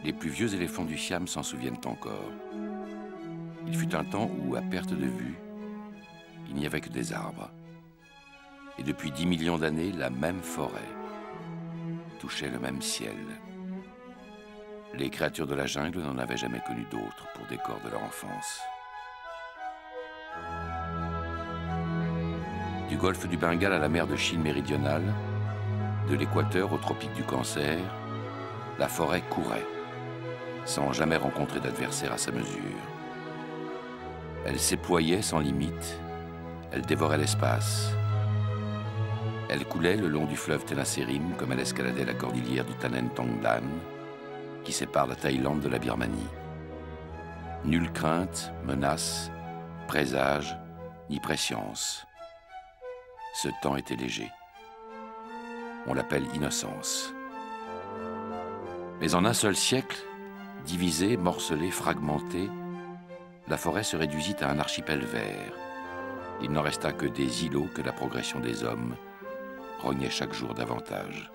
les plus vieux éléphants du Siam s'en souviennent encore. Il fut un temps où, à perte de vue, il n'y avait que des arbres. Et depuis 10 millions d'années, la même forêt touchait le même ciel. Les créatures de la jungle n'en avaient jamais connu d'autres pour décor de leur enfance. Du golfe du Bengale à la mer de Chine méridionale, de l'équateur au tropique du Cancer, la forêt courait, sans jamais rencontrer d'adversaire à sa mesure. Elle s'éployait sans limite, elle dévorait l'espace. Elle coulait le long du fleuve Tenasserim comme elle escaladait la cordillère du Tanen Tongdan, qui sépare la Thaïlande de la Birmanie. Nulle crainte, menace, présage, ni prescience. Ce temps était léger. On l'appelle innocence. Mais en un seul siècle, divisée, morcelée, fragmentée, la forêt se réduisit à un archipel vert. Il n'en resta que des îlots que la progression des hommes rognait chaque jour davantage.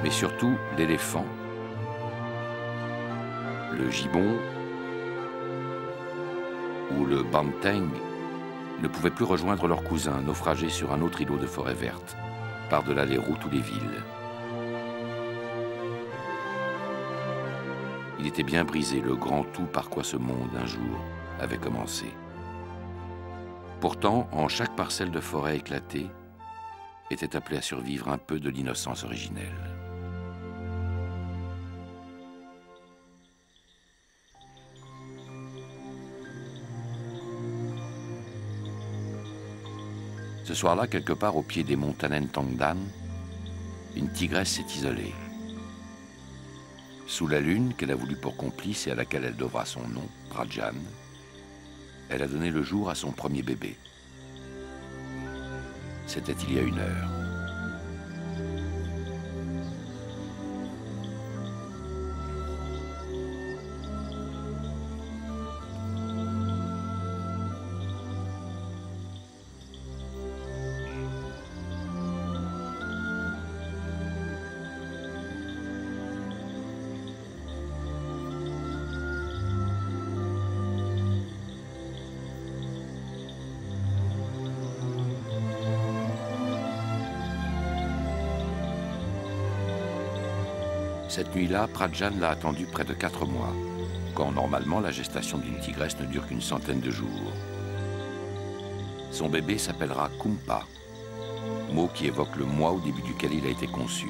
Mais surtout, l'éléphant, le gibbon ou le banteng ne pouvaient plus rejoindre leurs cousins, naufragés sur un autre îlot de forêt verte, par-delà les routes ou les villes. Il était bien brisé, le grand tout par quoi ce monde, un jour, avait commencé. Pourtant, en chaque parcelle de forêt éclatée, était appelé à survivre un peu de l'innocence originelle. Ce soir-là, quelque part au pied des monts Tanen Tongdan, une tigresse s'est isolée. Sous la lune qu'elle a voulu pour complice et à laquelle elle devra son nom, Prajan, elle a donné le jour à son premier bébé. C'était il y a 1 heure. Cette nuit-là, Prajan l'a attendu près de 4 mois, quand normalement la gestation d'une tigresse ne dure qu'une centaine de jours. Son bébé s'appellera Kumpa, mot qui évoque le mois au début duquel il a été conçu,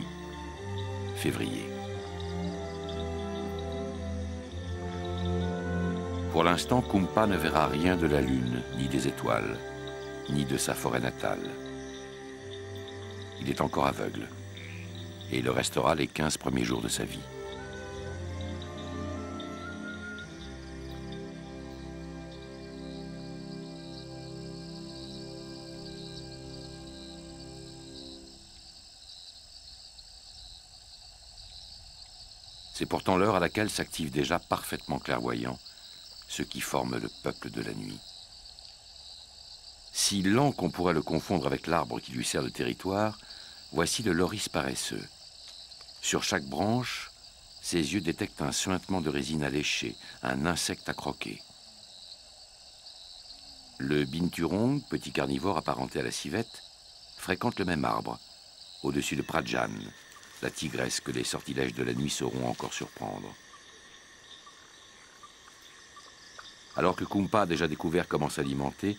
février. Pour l'instant, Kumpa ne verra rien de la lune, ni des étoiles, ni de sa forêt natale. Il est encore aveugle. Et il le restera les 15 premiers jours de sa vie. C'est pourtant l'heure à laquelle s'activent déjà parfaitement clairvoyants ceux qui forment le peuple de la nuit. Si lent qu'on pourrait le confondre avec l'arbre qui lui sert de territoire, voici le loris paresseux. Sur chaque branche, ses yeux détectent un suintement de résine à lécher, un insecte à croquer. Le binturong, petit carnivore apparenté à la civette, fréquente le même arbre, au-dessus de Prajan, la tigresse que les sortilèges de la nuit sauront encore surprendre. Alors que Kumpa a déjà découvert comment s'alimenter,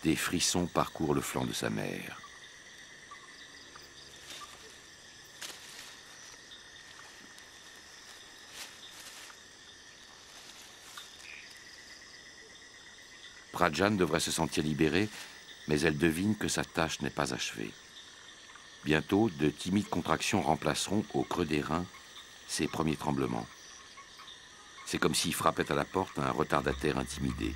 des frissons parcourent le flanc de sa mère. Prajan devrait se sentir libérée, mais elle devine que sa tâche n'est pas achevée. Bientôt, de timides contractions remplaceront, au creux des reins, ses premiers tremblements. C'est comme s'il frappait à la porte un retardataire intimidé.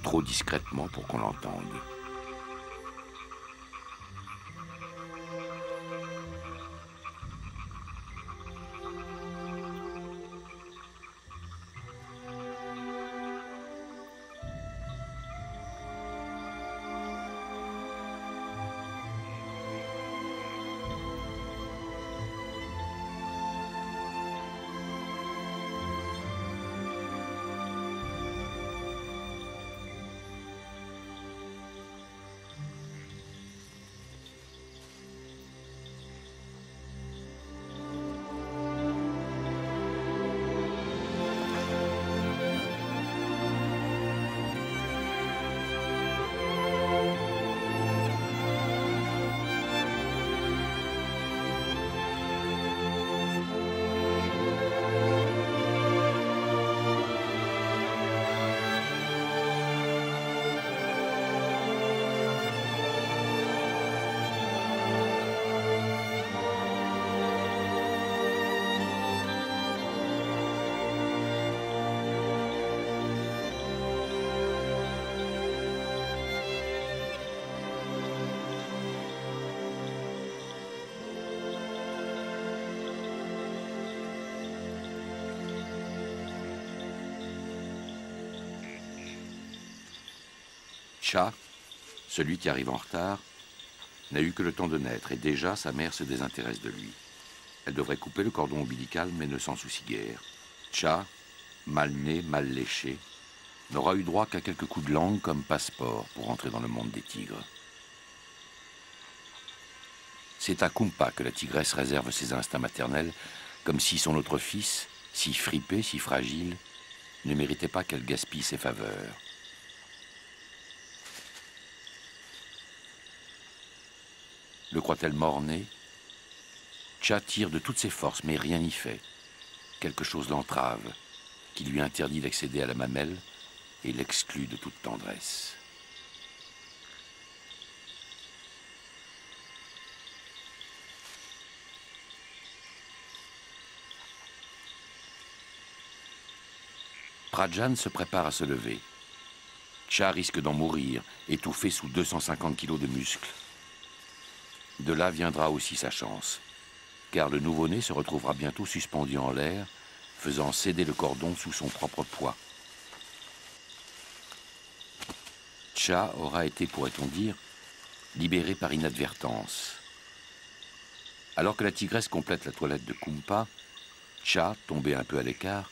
Trop discrètement pour qu'on l'entende. Cha, celui qui arrive en retard, n'a eu que le temps de naître et déjà sa mère se désintéresse de lui. Elle devrait couper le cordon ombilical mais ne s'en soucie guère. Cha, mal né, mal léché, n'aura eu droit qu'à quelques coups de langue comme passeport pour entrer dans le monde des tigres. C'est à Kumpa que la tigresse réserve ses instincts maternels, comme si son autre fils, si fripé, si fragile, ne méritait pas qu'elle gaspille ses faveurs. Le croit-elle mort-né? Cha tire de toutes ses forces, mais rien n'y fait. Quelque chose l'entrave, qui lui interdit d'accéder à la mamelle et l'exclut de toute tendresse. Prajan se prépare à se lever. Cha risque d'en mourir, étouffé sous 250 kilos de muscles. De là viendra aussi sa chance, car le nouveau-né se retrouvera bientôt suspendu en l'air, faisant céder le cordon sous son propre poids. Cha aura été, pourrait-on dire, libéré par inadvertance. Alors que la tigresse complète la toilette de Kumpa, Cha, tombé un peu à l'écart,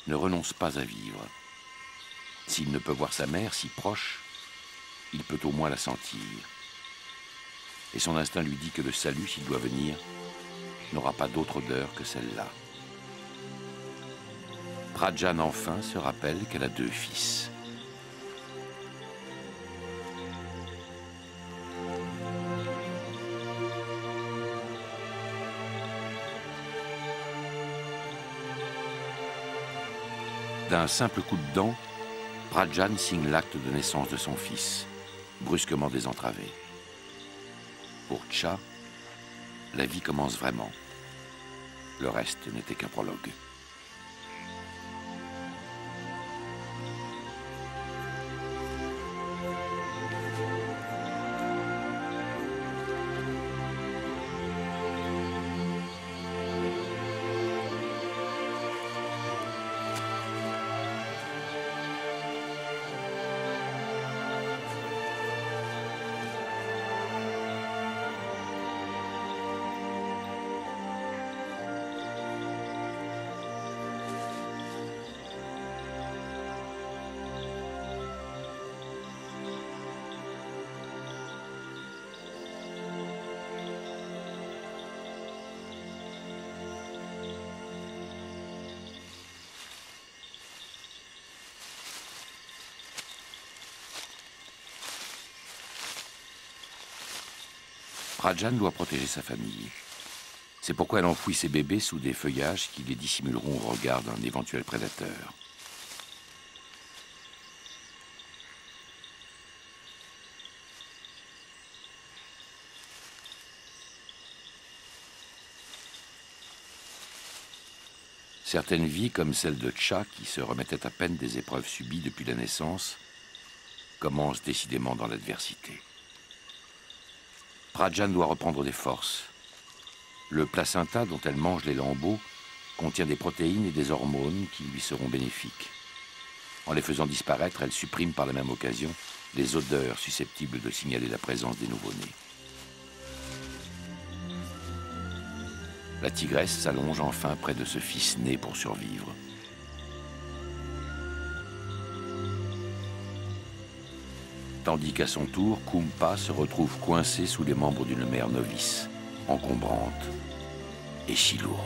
ne renonce pas à vivre. S'il ne peut voir sa mère si proche, il peut au moins la sentir. Et son instinct lui dit que le salut, s'il doit venir, n'aura pas d'autre odeur que celle-là. Prajan, enfin, se rappelle qu'elle a 2 fils. D'un simple coup de dent, Prajan signe l'acte de naissance de son fils, brusquement désentravé. Pour Cha, la vie commence vraiment. Le reste n'était qu'un prologue. Prajan doit protéger sa famille. C'est pourquoi elle enfouit ses bébés sous des feuillages qui les dissimuleront au regard d'un éventuel prédateur. Certaines vies, comme celle de Cha, qui se remettait à peine des épreuves subies depuis la naissance, commencent décidément dans l'adversité. Prajan doit reprendre des forces. Le placenta dont elle mange les lambeaux contient des protéines et des hormones qui lui seront bénéfiques. En les faisant disparaître, elle supprime par la même occasion les odeurs susceptibles de signaler la présence des nouveau-nés. La tigresse s'allonge enfin près de ce fils né pour survivre. Tandis qu'à son tour, Kumpa se retrouve coincé sous les membres d'une mère novice, encombrante et si lourde.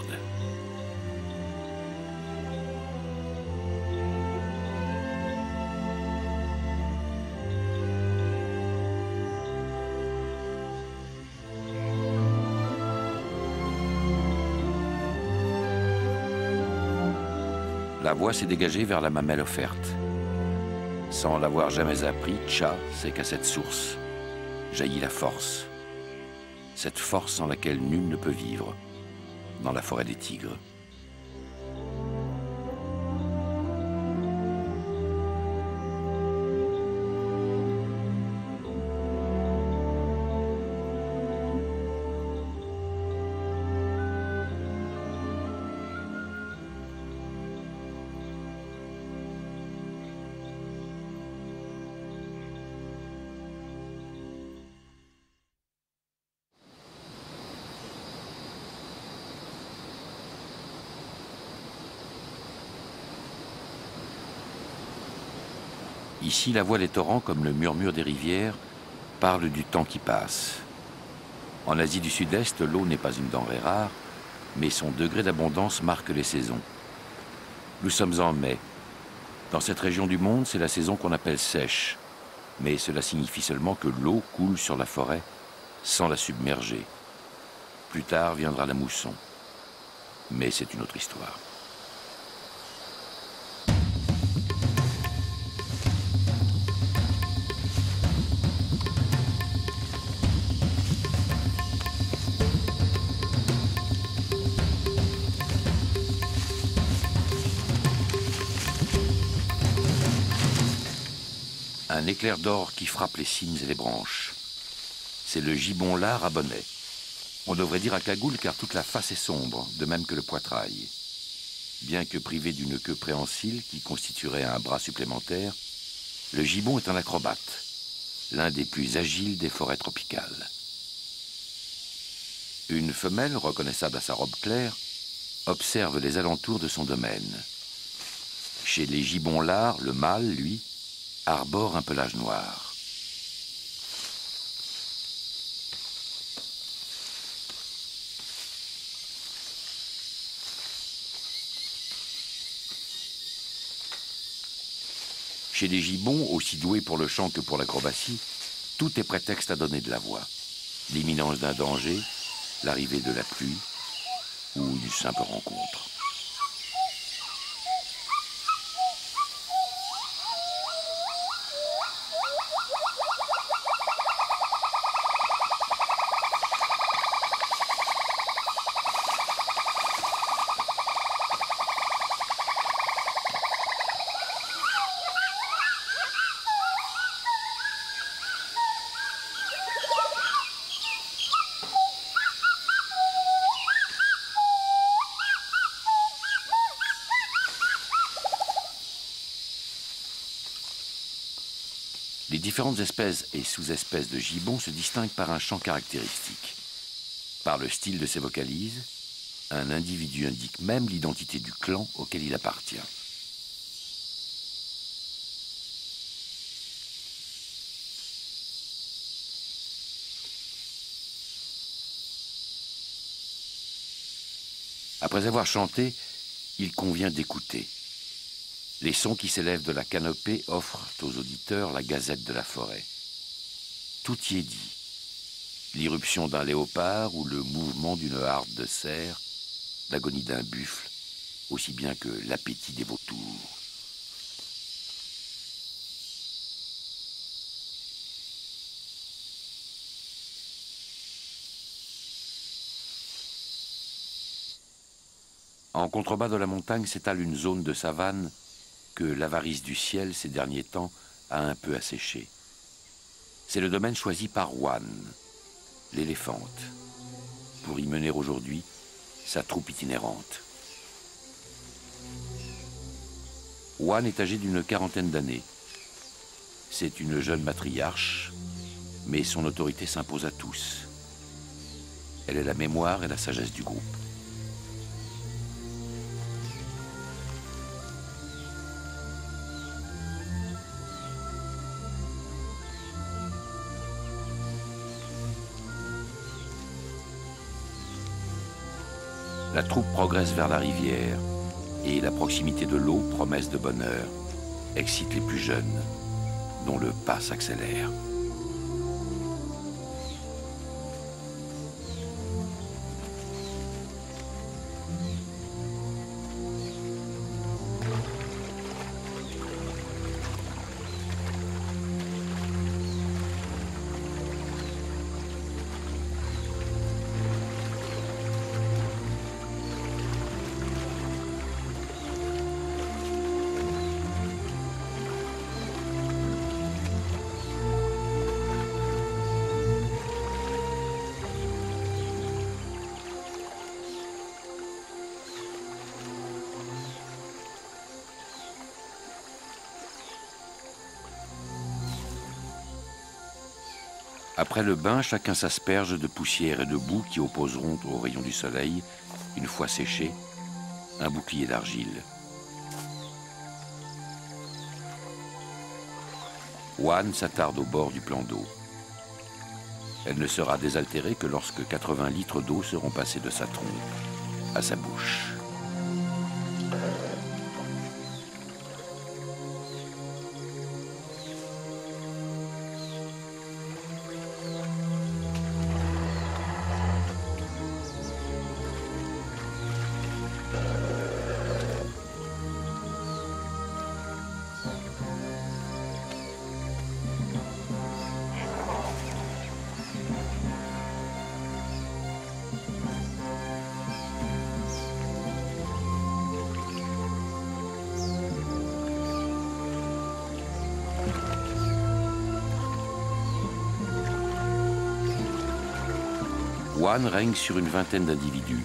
La voie s'est dégagée vers la mamelle offerte. Sans l'avoir jamais appris, Cha sait qu'à cette source jaillit la force. Cette force sans laquelle nul ne peut vivre dans la forêt des tigres. Ici, la voix des torrents, comme le murmure des rivières, parle du temps qui passe. En Asie du Sud-Est, l'eau n'est pas une denrée rare, mais son degré d'abondance marque les saisons. Nous sommes en mai. Dans cette région du monde, c'est la saison qu'on appelle sèche. Mais cela signifie seulement que l'eau coule sur la forêt sans la submerger. Plus tard viendra la mousson. Mais c'est une autre histoire. Un éclair d'or qui frappe les cimes et les branches. C'est le gibbon-lard à bonnet. On devrait dire à cagoule car toute la face est sombre, de même que le poitrail. Bien que privé d'une queue préhensile qui constituerait un bras supplémentaire, le gibbon est un acrobate, l'un des plus agiles des forêts tropicales. Une femelle, reconnaissable à sa robe claire, observe les alentours de son domaine. Chez les gibbons-lards, le mâle, lui, arbore un pelage noir. Chez les gibbons, aussi doués pour le chant que pour l'acrobatie, tout est prétexte à donner de la voix. L'imminence d'un danger, l'arrivée de la pluie ou une simple rencontre. Les différentes espèces et sous-espèces de gibbon se distinguent par un chant caractéristique. Par le style de ses vocalises, un individu indique même l'identité du clan auquel il appartient. Après avoir chanté, il convient d'écouter. Les sons qui s'élèvent de la canopée offrent aux auditeurs la gazette de la forêt. Tout y est dit. L'irruption d'un léopard ou le mouvement d'une harde de cerf, l'agonie d'un buffle, aussi bien que l'appétit des vautours. En contrebas de la montagne s'étale une zone de savane que l'avarice du ciel, ces derniers temps, a un peu asséché. C'est le domaine choisi par Wan, l'éléphante, pour y mener aujourd'hui sa troupe itinérante. Wan est âgée d'une quarantaine d'années. C'est une jeune matriarche, mais son autorité s'impose à tous. Elle est la mémoire et la sagesse du groupe. La troupe progresse vers la rivière et la proximité de l'eau, promesse de bonheur, excite les plus jeunes, dont le pas s'accélère. Après le bain, chacun s'asperge de poussière et de boue qui opposeront aux rayons du soleil, une fois séchés, un bouclier d'argile. Juan s'attarde au bord du plan d'eau. Elle ne sera désaltérée que lorsque 80 litres d'eau seront passés de sa trompe à sa bouche. Juan règne sur une vingtaine d'individus.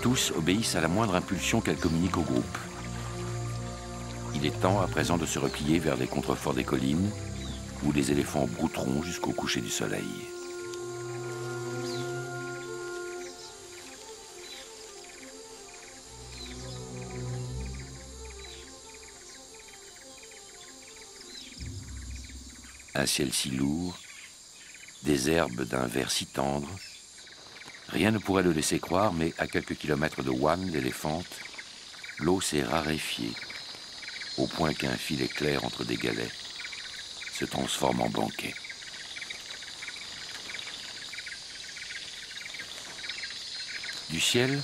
Tous obéissent à la moindre impulsion qu'elle communique au groupe. Il est temps à présent de se replier vers les contreforts des collines, où les éléphants brouteront jusqu'au coucher du soleil. Un ciel si lourd, des herbes d'un vert si tendre. Rien ne pourrait le laisser croire, mais à quelques kilomètres de Juan, l'éléphante, l'eau s'est raréfiée, au point qu'un filet clair entre des galets se transforme en banquet. Du ciel,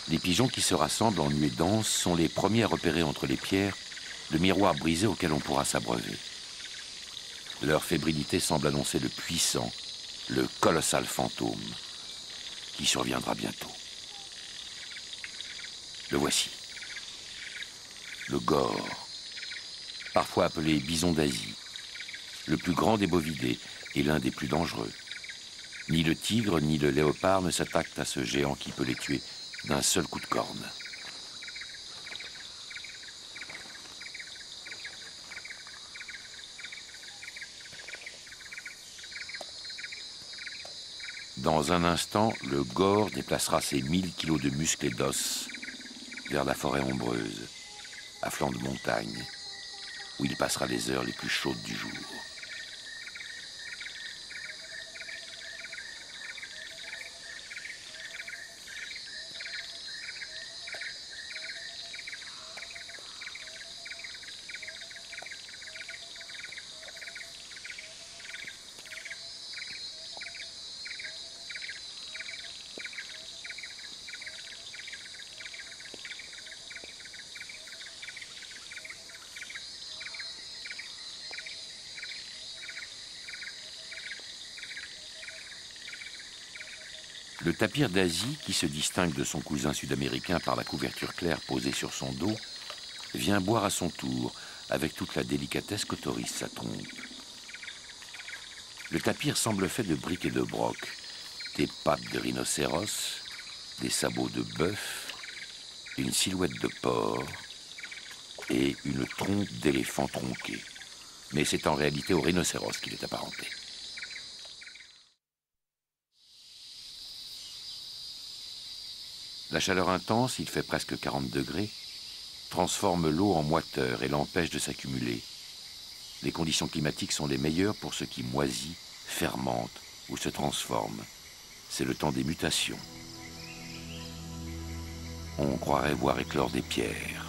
les pigeons qui se rassemblent en nuée dense sont les premiers à repérer entre les pierres le miroir brisé auquel on pourra s'abreuver. Leur fébrilité semble annoncer le puissant, le colossal fantôme qui surviendra bientôt. Le voici. Le gore, parfois appelé bison d'Asie, le plus grand des bovidés et l'un des plus dangereux. Ni le tigre ni le léopard ne s'attaquent à ce géant qui peut les tuer d'un seul coup de corne. Dans un instant, le gore déplacera ses 1000 kilos de muscles et d'os vers la forêt ombreuse, à flanc de montagne, où il passera les heures les plus chaudes du jour. Le tapir d'Asie, qui se distingue de son cousin sud-américain par la couverture claire posée sur son dos, vient boire à son tour, avec toute la délicatesse qu'autorise sa trompe. Le tapir semble fait de briques et de broc, des pattes de rhinocéros, des sabots de bœuf, une silhouette de porc et une trompe d'éléphant tronqué. Mais c'est en réalité au rhinocéros qu'il est apparenté. La chaleur intense, il fait presque 40 degrés, transforme l'eau en moiteur et l'empêche de s'accumuler. Les conditions climatiques sont les meilleures pour ce qui moisit, fermente ou se transforme. C'est le temps des mutations. On croirait voir éclore des pierres.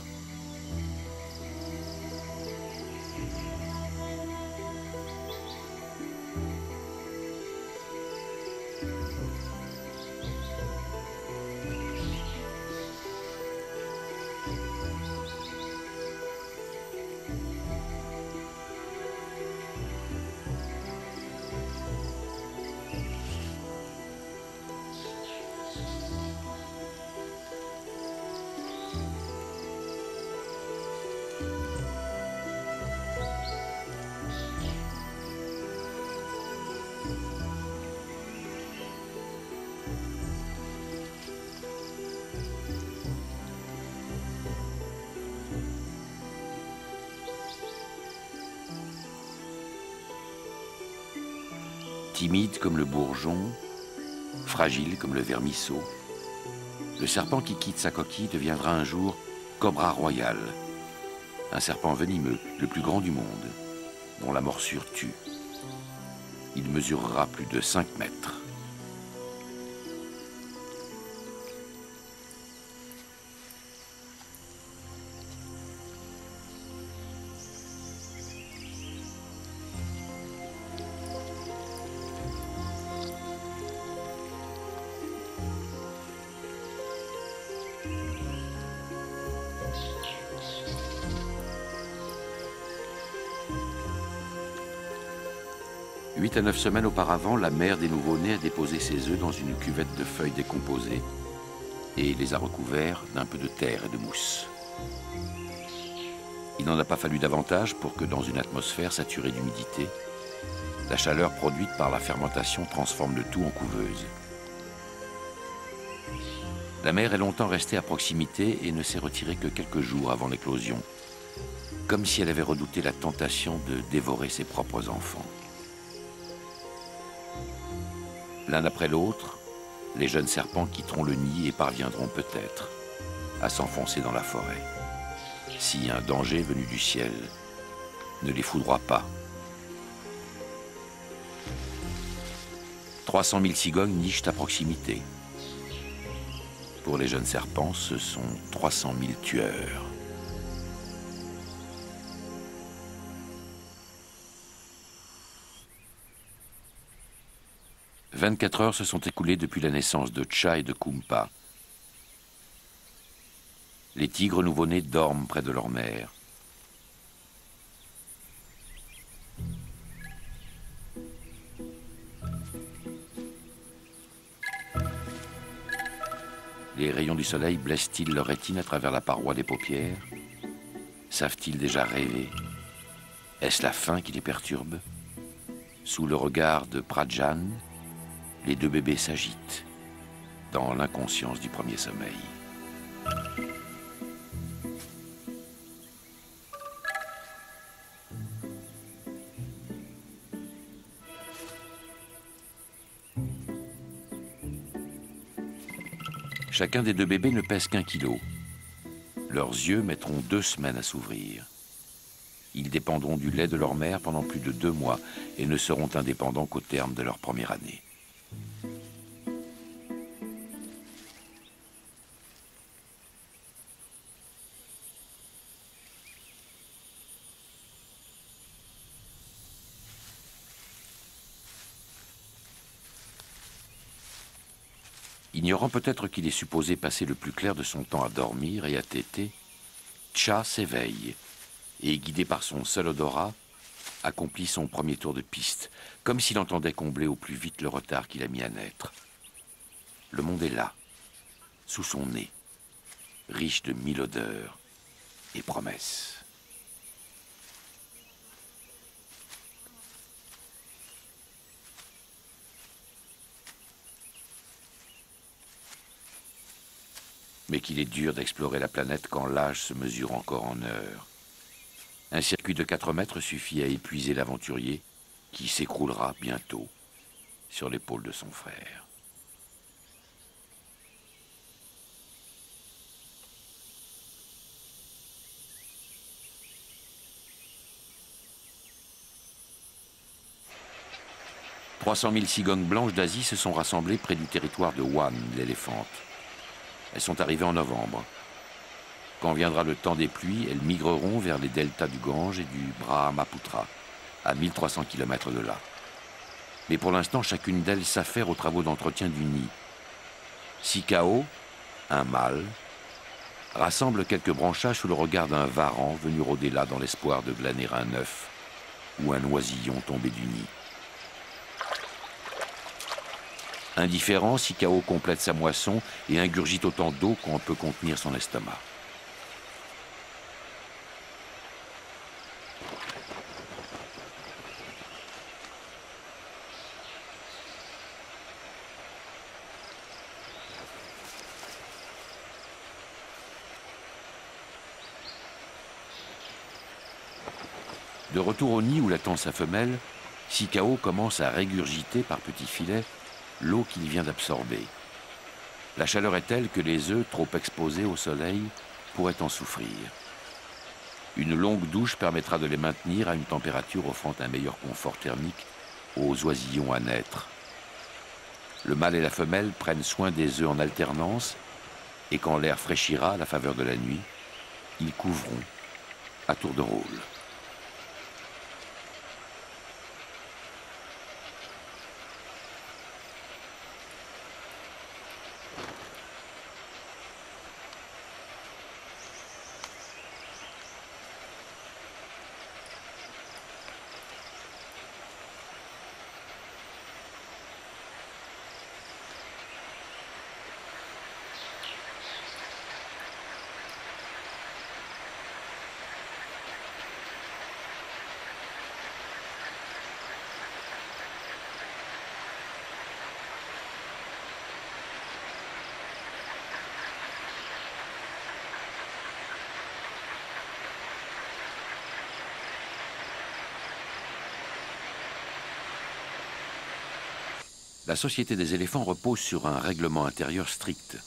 Timide comme le bourgeon, fragile comme le vermisseau, le serpent qui quitte sa coquille deviendra un jour cobra royal, un serpent venimeux, le plus grand du monde. dont la morsure tue. Il mesurera plus de 5 mètres. Huit à 9 semaines auparavant, la mère des nouveau-nés a déposé ses œufs dans une cuvette de feuilles décomposées et les a recouverts d'un peu de terre et de mousse. Il n'en a pas fallu davantage pour que dans une atmosphère saturée d'humidité, la chaleur produite par la fermentation transforme le tout en couveuse. La mère est longtemps restée à proximité et ne s'est retirée que quelques jours avant l'éclosion, comme si elle avait redouté la tentation de dévorer ses propres enfants. L'un après l'autre, les jeunes serpents quitteront le nid et parviendront peut-être à s'enfoncer dans la forêt, si un danger venu du ciel ne les foudroie pas. 300 000 cigognes nichent à proximité. Pour les jeunes serpents, ce sont 300 000 tueurs. « 24 heures se sont écoulées depuis la naissance de Tcha et de Kumpa. Les tigres nouveau-nés dorment près de leur mère. Les rayons du soleil blessent-ils leur rétine à travers la paroi des paupières? Savent-ils déjà rêver? Est-ce la faim qui les perturbe? Sous le regard de Prajan, les deux bébés s'agitent dans l'inconscience du premier sommeil. Chacun des deux bébés ne pèse qu'1 kilo. Leurs yeux mettront 2 semaines à s'ouvrir. Ils dépendront du lait de leur mère pendant plus de 2 mois et ne seront indépendants qu'au terme de leur première année. Ignorant peut-être qu'il est supposé passer le plus clair de son temps à dormir et à téter, Tcha s'éveille et, guidé par son seul odorat, accomplit son premier tour de piste, comme s'il entendait combler au plus vite le retard qu'il a mis à naître. Le monde est là, sous son nez, riche de 1000 odeurs et promesses. Mais qu'il est dur d'explorer la planète quand l'âge se mesure encore en heures. Un circuit de 4 mètres suffit à épuiser l'aventurier qui s'écroulera bientôt sur l'épaule de son frère. « 300 000 cigognes blanches d'Asie se sont rassemblées près du territoire de Wan, l'éléphante. Elles sont arrivées en novembre. Quand viendra le temps des pluies, elles migreront vers les deltas du Gange et du Brahmaputra, à 1300 km de là. Mais pour l'instant, chacune d'elles s'affaire aux travaux d'entretien du nid. Sikao, un mâle, rassemble quelques branchages sous le regard d'un varan venu rôder là dans l'espoir de glaner un œuf ou un oisillon tombé du nid. Indifférent, Sikao complète sa moisson et ingurgite autant d'eau qu'on peut contenir son estomac. De retour au nid où l'attend sa femelle, Sikao commence à régurgiter par petits filets l'eau qu'il vient d'absorber. La chaleur est telle que les œufs, trop exposés au soleil, pourraient en souffrir. Une longue douche permettra de les maintenir à une température offrant un meilleur confort thermique aux oisillons à naître. Le mâle et la femelle prennent soin des œufs en alternance et quand l'air fraîchira à la faveur de la nuit, ils couvront à tour de rôle. La société des éléphants repose sur un règlement intérieur strict.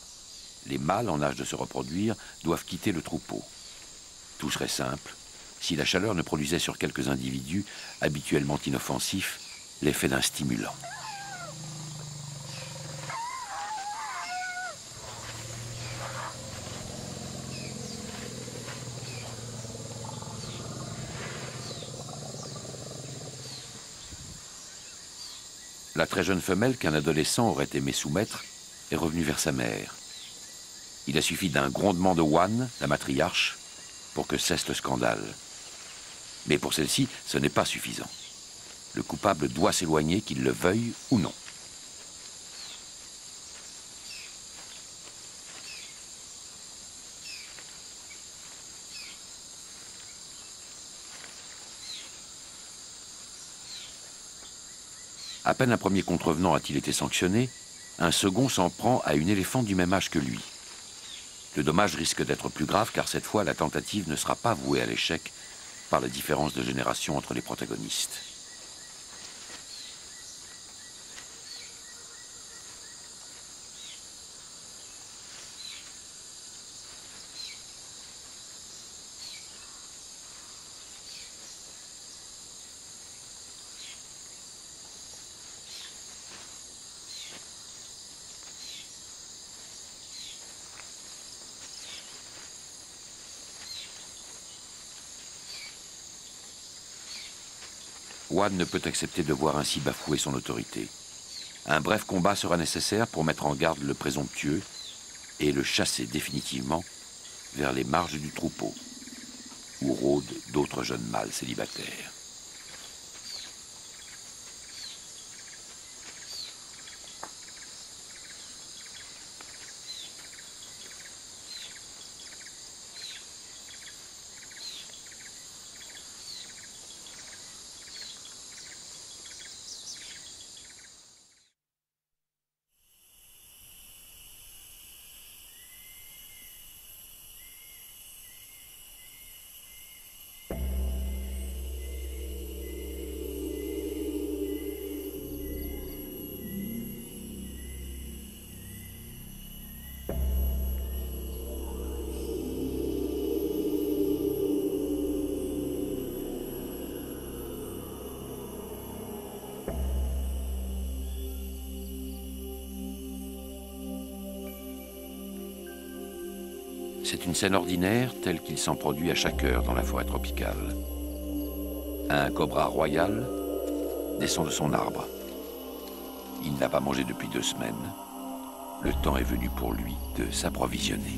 Les mâles en âge de se reproduire doivent quitter le troupeau. Tout serait simple si la chaleur ne produisait sur quelques individus, habituellement inoffensifs, l'effet d'un stimulant. La très jeune femelle qu'un adolescent aurait aimé soumettre est revenue vers sa mère. Il a suffi d'un grondement de Wan, la matriarche, pour que cesse le scandale. Mais pour celle-ci, ce n'est pas suffisant. Le coupable doit s'éloigner, qu'il le veuille ou non. À peine un premier contrevenant a-t-il été sanctionné, un second s'en prend à une éléphante du même âge que lui. Le dommage risque d'être plus grave car cette fois la tentative ne sera pas vouée à l'échec par la différence de génération entre les protagonistes. Wan ne peut accepter de voir ainsi bafouer son autorité. Un bref combat sera nécessaire pour mettre en garde le présomptueux et le chasser définitivement vers les marges du troupeau, où rôdent d'autres jeunes mâles célibataires. C'est une scène ordinaire telle qu'il s'en produit à chaque heure dans la forêt tropicale. Un cobra royal descend de son arbre. Il n'a pas mangé depuis 2 semaines. Le temps est venu pour lui de s'approvisionner.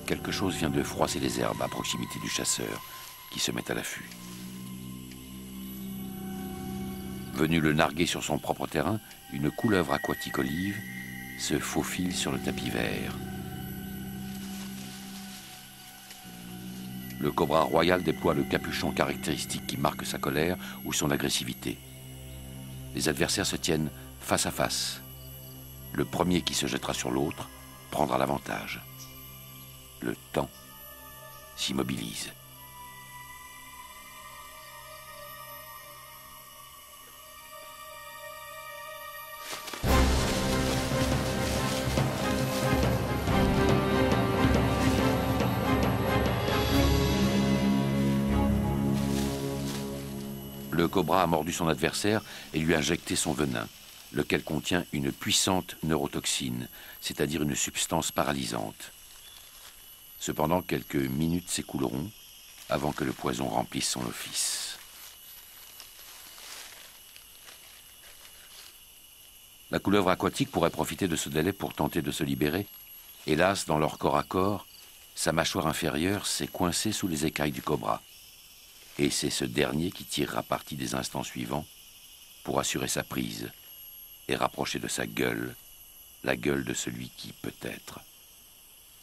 Quelque chose vient de froisser les herbes à proximité du chasseur, qui se met à l'affût. Venu le narguer sur son propre terrain, une couleuvre aquatique olive se faufile sur le tapis vert. Le cobra royal déploie le capuchon caractéristique qui marque sa colère ou son agressivité. Les adversaires se tiennent face à face. Le premier qui se jettera sur l'autre prendra l'avantage. Le temps s'immobilise. Le cobra a mordu son adversaire et lui a injecté son venin, lequel contient une puissante neurotoxine, c'est-à-dire une substance paralysante. Cependant, quelques minutes s'écouleront avant que le poison remplisse son office. La couleuvre aquatique pourrait profiter de ce délai pour tenter de se libérer. Hélas, dans leur corps à corps, sa mâchoire inférieure s'est coincée sous les écailles du cobra. Et c'est ce dernier qui tirera parti des instants suivants pour assurer sa prise et rapprocher de sa gueule la gueule de celui qui, peut-être,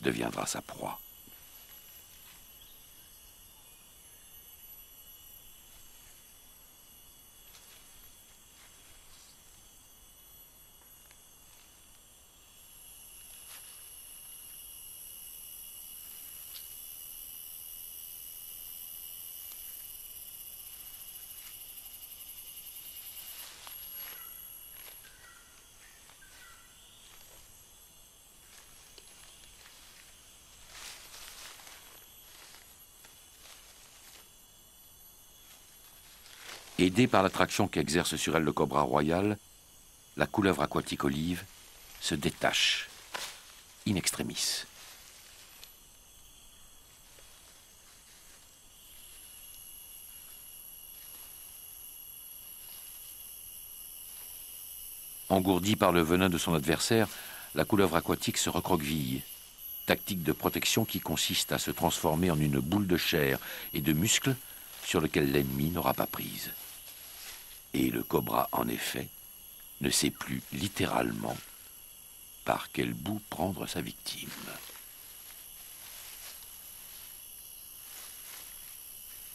deviendra sa proie. Aidée par l'attraction qu'exerce sur elle le cobra royal, la couleuvre aquatique olive se détache, in extremis. Engourdie par le venin de son adversaire, la couleuvre aquatique se recroqueville. Tactique de protection qui consiste à se transformer en une boule de chair et de muscles sur lequel l'ennemi n'aura pas prise. Et le cobra, en effet, ne sait plus littéralement par quel bout prendre sa victime.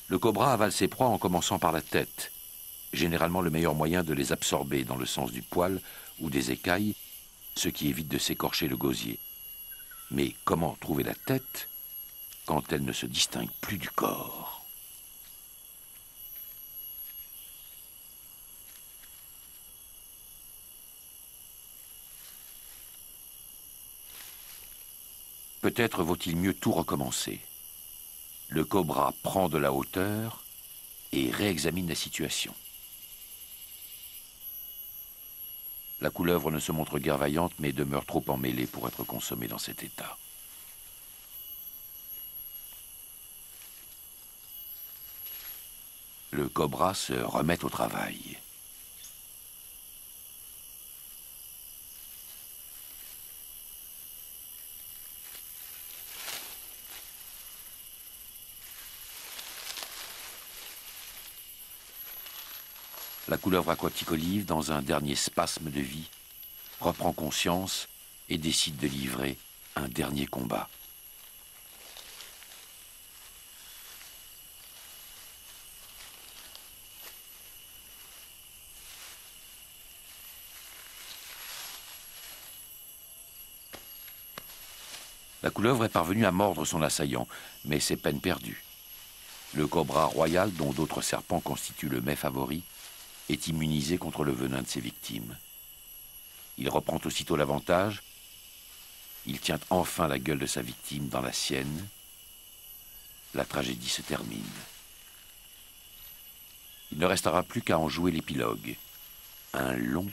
Le cobra avale ses proies en commençant par la tête, généralement le meilleur moyen de les absorber dans le sens du poil ou des écailles, ce qui évite de s'écorcher le gosier. Mais comment trouver la tête quand elle ne se distingue plus du corps ? Peut-être vaut-il mieux tout recommencer. Le cobra prend de la hauteur et réexamine la situation. La couleuvre ne se montre guère vaillante, mais demeure trop emmêlée pour être consommée dans cet état. Le cobra se remet au travail. La couleuvre aquatique olive, dans un dernier spasme de vie, reprend conscience et décide de livrer un dernier combat. La couleuvre est parvenue à mordre son assaillant, mais c'est peine perdue. Le cobra royal, dont d'autres serpents constituent le mets favori, est immunisé contre le venin de ses victimes. Il reprend aussitôt l'avantage. Il tient enfin la gueule de sa victime dans la sienne. La tragédie se termine. Il ne restera plus qu'à en jouer l'épilogue. Un long,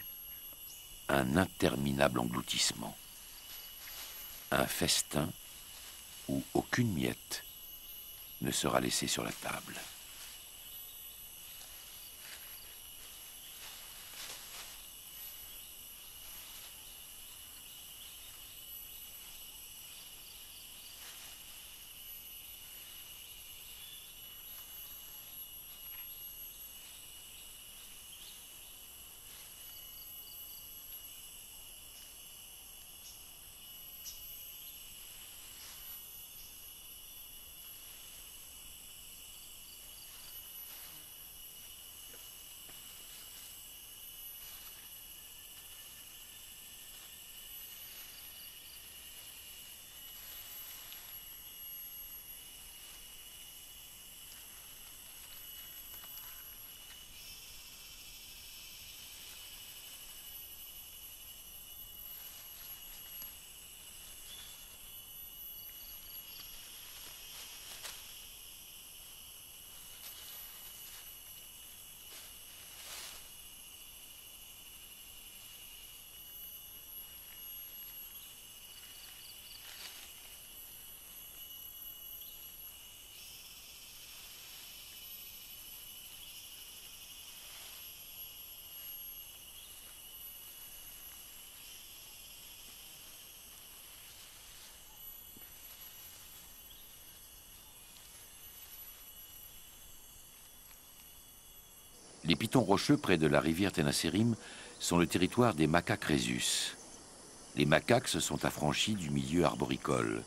un interminable engloutissement. Un festin où aucune miette ne sera laissée sur la table. Les pitons rocheux près de la rivière Tenasserim sont le territoire des macaques rhésus. Les macaques se sont affranchis du milieu arboricole.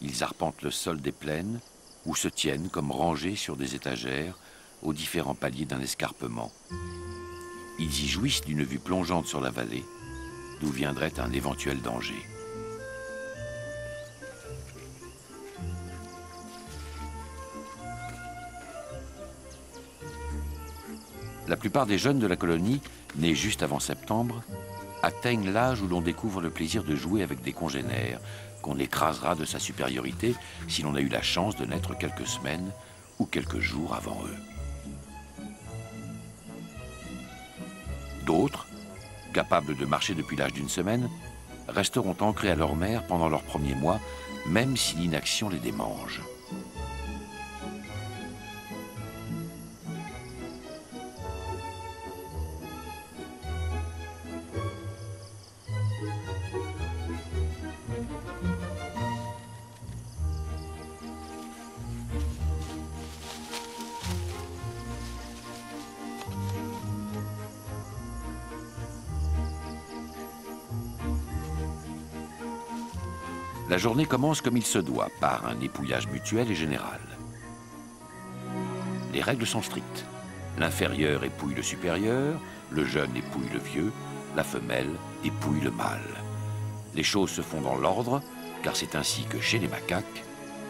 Ils arpentent le sol des plaines ou se tiennent comme rangés sur des étagères aux différents paliers d'un escarpement. Ils y jouissent d'une vue plongeante sur la vallée, d'où viendrait un éventuel danger. La plupart des jeunes de la colonie, nés juste avant septembre, atteignent l'âge où l'on découvre le plaisir de jouer avec des congénères, qu'on écrasera de sa supériorité si l'on a eu la chance de naître quelques semaines ou quelques jours avant eux. D'autres, capables de marcher depuis l'âge d'une semaine, resteront ancrés à leur mère pendant leurs premiers mois, même si l'inaction les démange. La journée commence comme il se doit, par un épouillage mutuel et général. Les règles sont strictes. L'inférieur épouille le supérieur, le jeune épouille le vieux, la femelle épouille le mâle. Les choses se font dans l'ordre, car c'est ainsi que chez les macaques,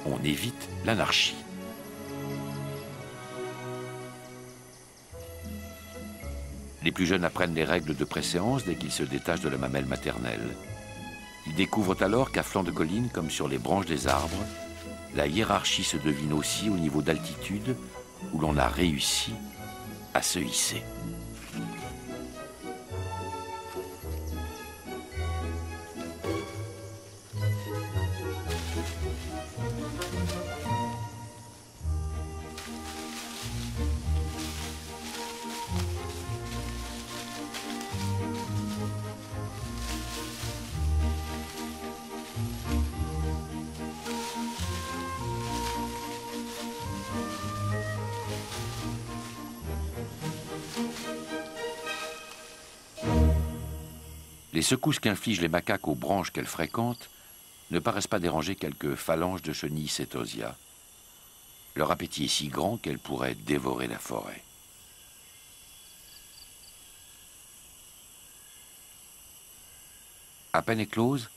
on évite l'anarchie. Les plus jeunes apprennent les règles de préséance dès qu'ils se détachent de la mamelle maternelle. Ils découvrent alors qu'à flanc de colline, comme sur les branches des arbres, la hiérarchie se devine aussi au niveau d'altitude où l'on a réussi à se hisser. Les secousses qu'infligent les macaques aux branches qu'elles fréquentent ne paraissent pas déranger quelques phalanges de chenilles Setosia. Leur appétit est si grand qu'elles pourraient dévorer la forêt. À peine écloses,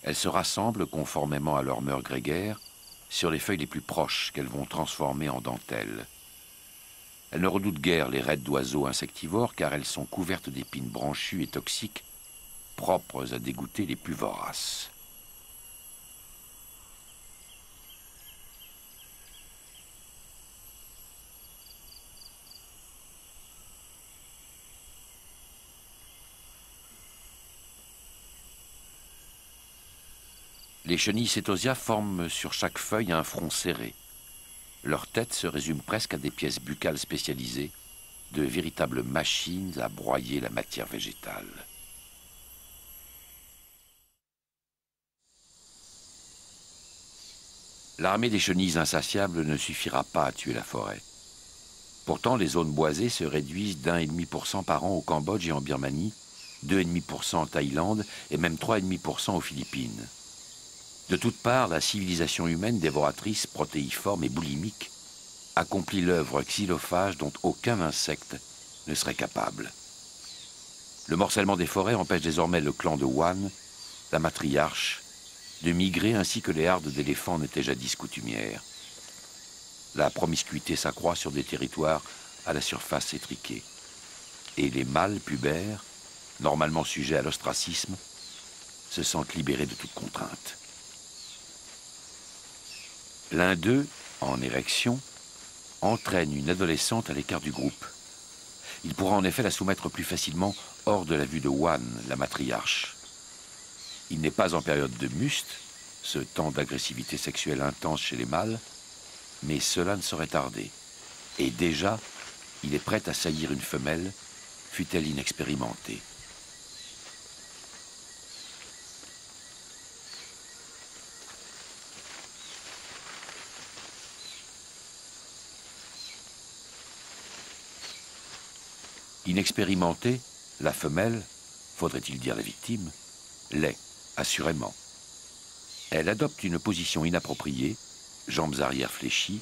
elles se rassemblent, conformément à leur mœurs grégaires, sur les feuilles les plus proches qu'elles vont transformer en dentelles. Elles ne redoutent guère les raids d'oiseaux insectivores car elles sont couvertes d'épines branchues et toxiques propres à dégoûter les plus voraces. Les chenilles Setosia forment sur chaque feuille un front serré. Leur tête se résume presque à des pièces buccales spécialisées, de véritables machines à broyer la matière végétale. L'armée des chenilles insatiables ne suffira pas à tuer la forêt. Pourtant, les zones boisées se réduisent d'1,5% par an au Cambodge et en Birmanie, 2,5% en Thaïlande et même 3,5% aux Philippines. De toutes parts, la civilisation humaine dévoratrice, protéiforme et boulimique accomplit l'œuvre xylophage dont aucun insecte ne serait capable. Le morcellement des forêts empêche désormais le clan de Wan, la matriarche, de migrer ainsi que les hardes d'éléphants n'étaient jadis coutumières. La promiscuité s'accroît sur des territoires à la surface étriquée. Et les mâles pubères, normalement sujets à l'ostracisme, se sentent libérés de toute contrainte. L'un d'eux, en érection, entraîne une adolescente à l'écart du groupe. Il pourra en effet la soumettre plus facilement hors de la vue de Wan, la matriarche. Il n'est pas en période de muste, ce temps d'agressivité sexuelle intense chez les mâles, mais cela ne saurait tarder. Et déjà, il est prêt à saillir une femelle, fût-elle inexpérimentée. Inexpérimentée, la femelle, faudrait-il dire la victime, l'est, assurément. Elle adopte une position inappropriée, jambes arrière fléchies,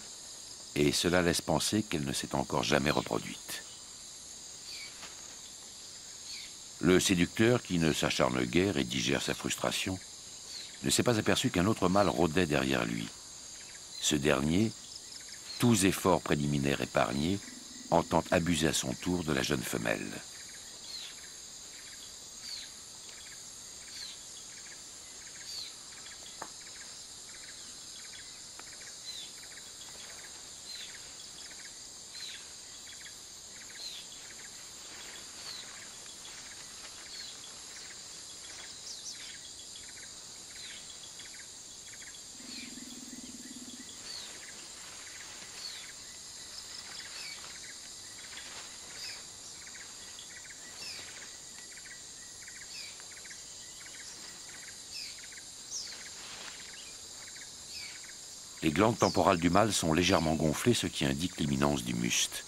et cela laisse penser qu'elle ne s'est encore jamais reproduite. Le séducteur, qui ne s'acharne guère et digère sa frustration, ne s'est pas aperçu qu'un autre mâle rôdait derrière lui. Ce dernier, tous efforts préliminaires épargnés, entend abuser à son tour de la jeune femelle. Les glandes temporales du mâle sont légèrement gonflées, ce qui indique l'imminence du muste.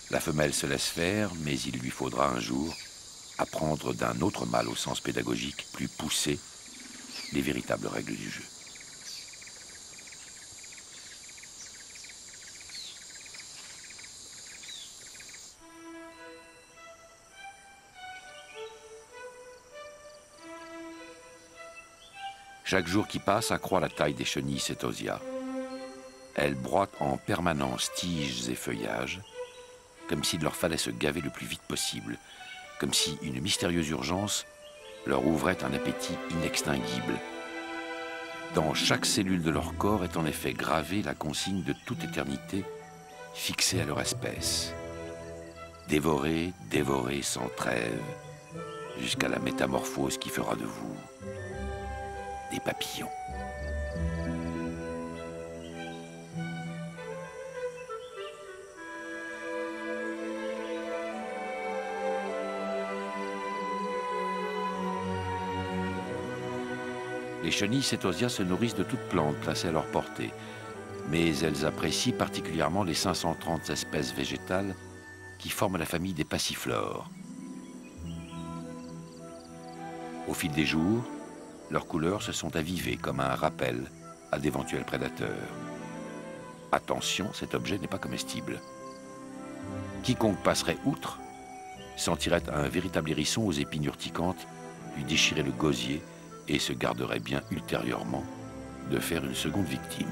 La femelle se laisse faire, mais il lui faudra un jour apprendre d'un autre mâle au sens pédagogique plus poussé les véritables règles du jeu. Chaque jour qui passe accroît la taille des chenilles Setosia. Elles broient en permanence tiges et feuillages, comme s'il leur fallait se gaver le plus vite possible, comme si une mystérieuse urgence leur ouvrait un appétit inextinguible. Dans chaque cellule de leur corps est en effet gravée la consigne de toute éternité, fixée à leur espèce. Dévorer, dévorer sans trêve, jusqu'à la métamorphose qui fera de vous des papillons. Les chenilles Setosia se nourrissent de toutes plantes placées à leur portée, mais elles apprécient particulièrement les 530 espèces végétales qui forment la famille des passiflores. Au fil des jours, leurs couleurs se sont avivées comme un rappel à d'éventuels prédateurs. Attention, cet objet n'est pas comestible. Quiconque passerait outre sentirait un véritable hérisson aux épines urticantes lui déchirer le gosier et se garderait bien ultérieurement de faire une seconde victime.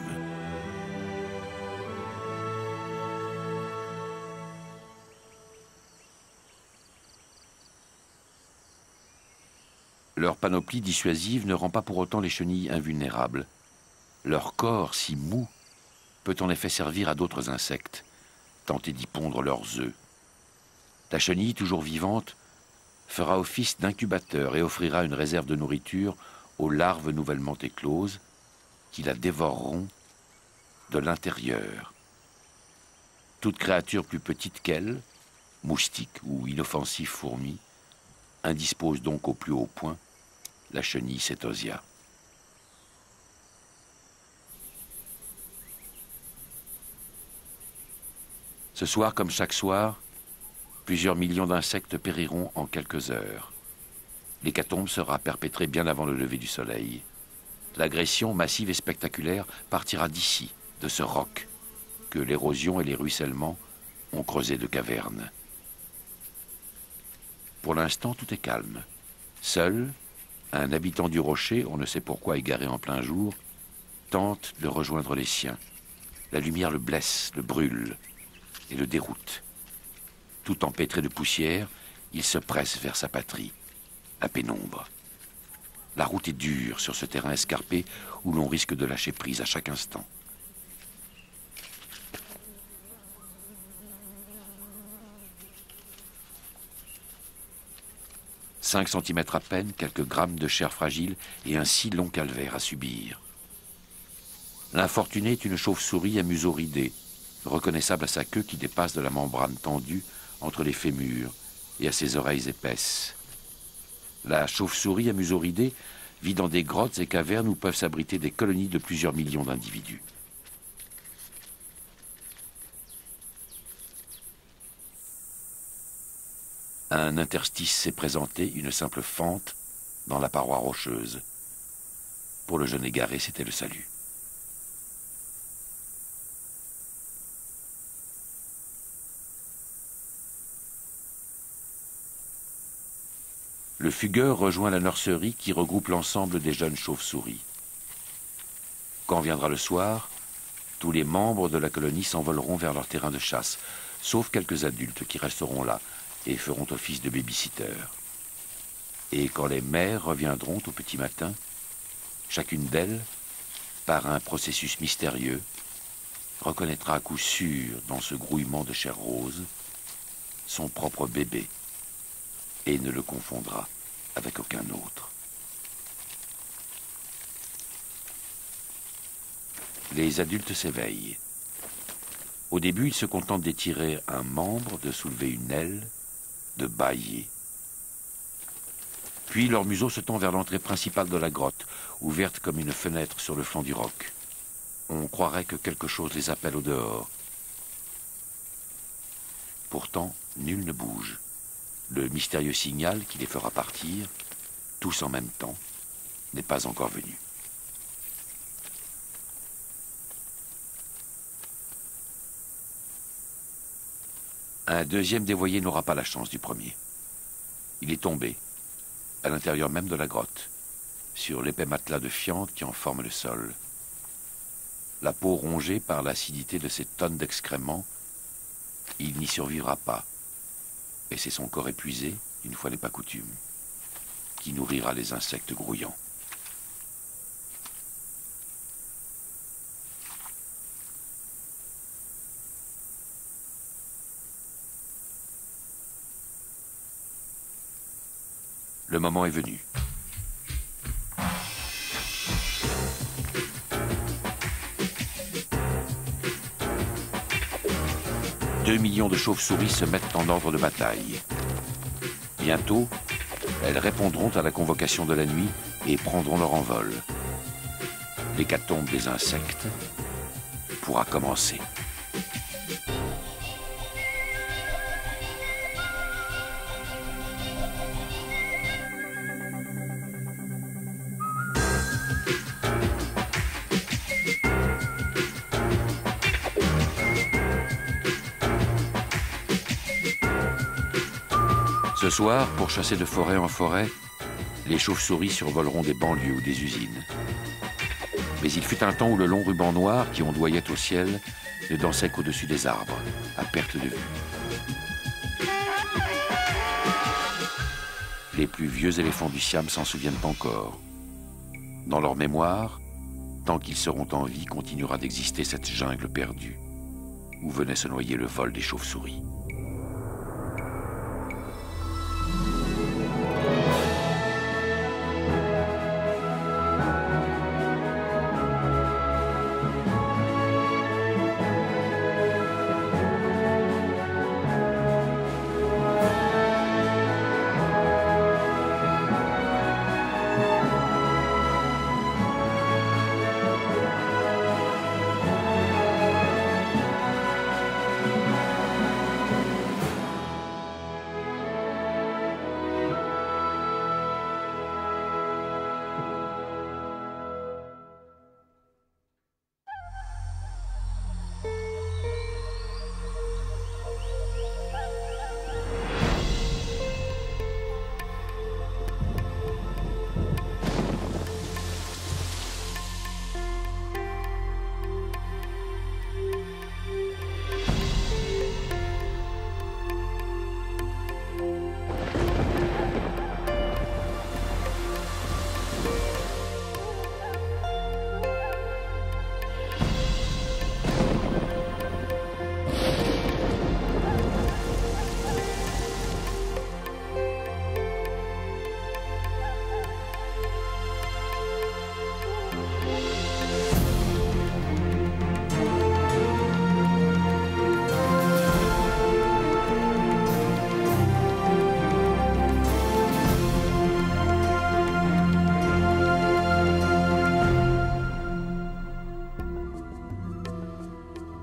Leur panoplie dissuasive ne rend pas pour autant les chenilles invulnérables. Leur corps, si mou, peut en effet servir à d'autres insectes, tenter d'y pondre leurs œufs. La chenille, toujours vivante, fera office d'incubateur et offrira une réserve de nourriture aux larves nouvellement écloses qui la dévoreront de l'intérieur. Toute créature plus petite qu'elle, moustique ou inoffensive fourmi, indispose donc au plus haut point la chenille Setosia. Ce soir, comme chaque soir, plusieurs millions d'insectes périront en quelques heures. L'hécatombe sera perpétrée bien avant le lever du soleil. L'agression massive et spectaculaire partira d'ici, de ce roc, que l'érosion et les ruissellements ont creusé de cavernes. Pour l'instant, tout est calme. Seul, un habitant du rocher, on ne sait pourquoi égaré en plein jour, tente de rejoindre les siens. La lumière le blesse, le brûle et le déroute. Tout empêtré de poussière, il se presse vers sa patrie, la pénombre. La route est dure sur ce terrain escarpé où l'on risque de lâcher prise à chaque instant. « 5 centimètres à peine, quelques grammes de chair fragile et un si long calvaire à subir. L'infortuné est une chauve-souris à museau ridé, reconnaissable à sa queue qui dépasse de la membrane tendue entre les fémurs et à ses oreilles épaisses. La chauve-souris à museau ridé vit dans des grottes et cavernes où peuvent s'abriter des colonies de plusieurs millions d'individus. Un interstice s'est présenté, une simple fente dans la paroi rocheuse. Pour le jeune égaré, c'était le salut. Le fugueur rejoint la nurserie qui regroupe l'ensemble des jeunes chauves-souris. Quand viendra le soir, tous les membres de la colonie s'envoleront vers leur terrain de chasse, sauf quelques adultes qui resteront là et feront office de baby-sitter. Et quand les mères reviendront au petit matin, chacune d'elles, par un processus mystérieux, reconnaîtra à coup sûr dans ce grouillement de chair rose son propre bébé et ne le confondra avec aucun autre. Les adultes s'éveillent. Au début, ils se contentent d'étirer un membre, de soulever une aile, de bâiller. Puis leur museau se tend vers l'entrée principale de la grotte, ouverte comme une fenêtre sur le flanc du roc. On croirait que quelque chose les appelle au dehors. Pourtant, nul ne bouge. Le mystérieux signal qui les fera partir, tous en même temps, n'est pas encore venu. Un deuxième dévoyé n'aura pas la chance du premier. Il est tombé, à l'intérieur même de la grotte, sur l'épais matelas de fiente qui en forme le sol. La peau rongée par l'acidité de ces tonnes d'excréments, il n'y survivra pas. Et c'est son corps épuisé, une fois n'est pas coutume, qui nourrira les insectes grouillants. Le moment est venu. Deux millions de chauves-souris se mettent en ordre de bataille. Bientôt, elles répondront à la convocation de la nuit et prendront leur envol. L'hécatombe des insectes pourra commencer. Ce soir, pour chasser de forêt en forêt, les chauves-souris survoleront des banlieues ou des usines. Mais il fut un temps où le long ruban noir qui ondoyait au ciel ne dansait qu'au-dessus des arbres, à perte de vue. Les plus vieux éléphants du Siam s'en souviennent encore. Dans leur mémoire, tant qu'ils seront en vie, continuera d'exister cette jungle perdue, où venait se noyer le vol des chauves-souris.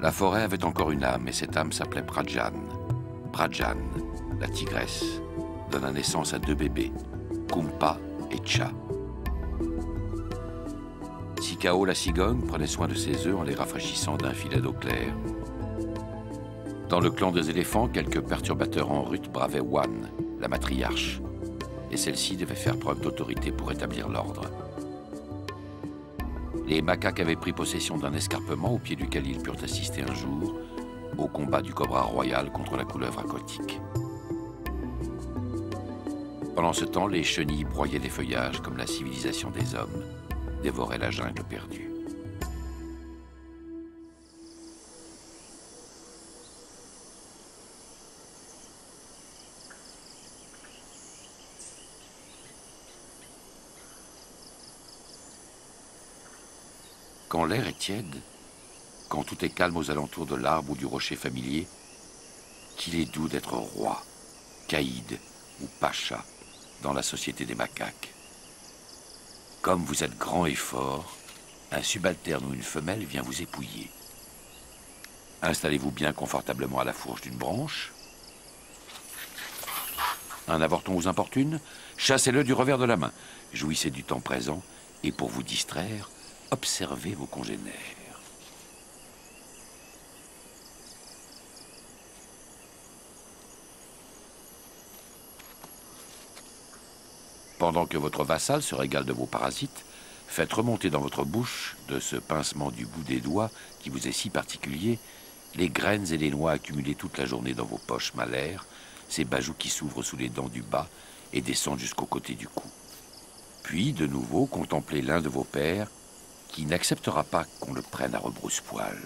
La forêt avait encore une âme, et cette âme s'appelait Prajan. Prajan, la tigresse. donna naissance à 2 bébés, Kumpa et Cha. Sikao, la cigogne, prenait soin de ses œufs en les rafraîchissant d'un filet d'eau claire. Dans le clan des éléphants, quelques perturbateurs en rut bravaient Wan, la matriarche, et celle-ci devait faire preuve d'autorité pour établir l'ordre. Les macaques avaient pris possession d'un escarpement au pied duquel ils purent assister un jour au combat du cobra royal contre la couleuvre aquatique. Pendant ce temps, les chenilles broyaient des feuillages comme la civilisation des hommes dévorait la jungle perdue. Quand l'air est tiède, quand tout est calme aux alentours de l'arbre ou du rocher familier, qu'il est doux d'être roi, caïd ou pacha dans la société des macaques. Comme vous êtes grand et fort, un subalterne ou une femelle vient vous épouiller. Installez-vous bien confortablement à la fourche d'une branche. Un avorton vous importune? Chassez-le du revers de la main. Jouissez du temps présent et pour vous distraire, observez vos congénères. Pendant que votre vassal se régale de vos parasites, faites remonter dans votre bouche, de ce pincement du bout des doigts qui vous est si particulier, les graines et les noix accumulées toute la journée dans vos poches malaires, ces bajoux qui s'ouvrent sous les dents du bas et descendent jusqu'au côté du cou. Puis, de nouveau, contemplez l'un de vos pères qui n'acceptera pas qu'on le prenne à rebrousse-poil.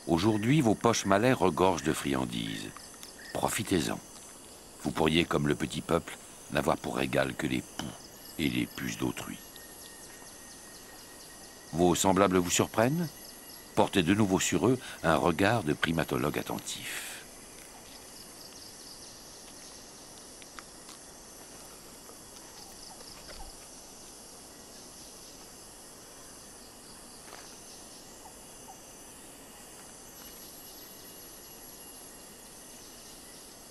Aujourd'hui, vos poches malaires regorgent de friandises. Profitez-en. Vous pourriez, comme le petit peuple, n'avoir pour régal que les poux et les puces d'autrui. Vos semblables vous surprennent? Portez de nouveau sur eux un regard de primatologue attentif.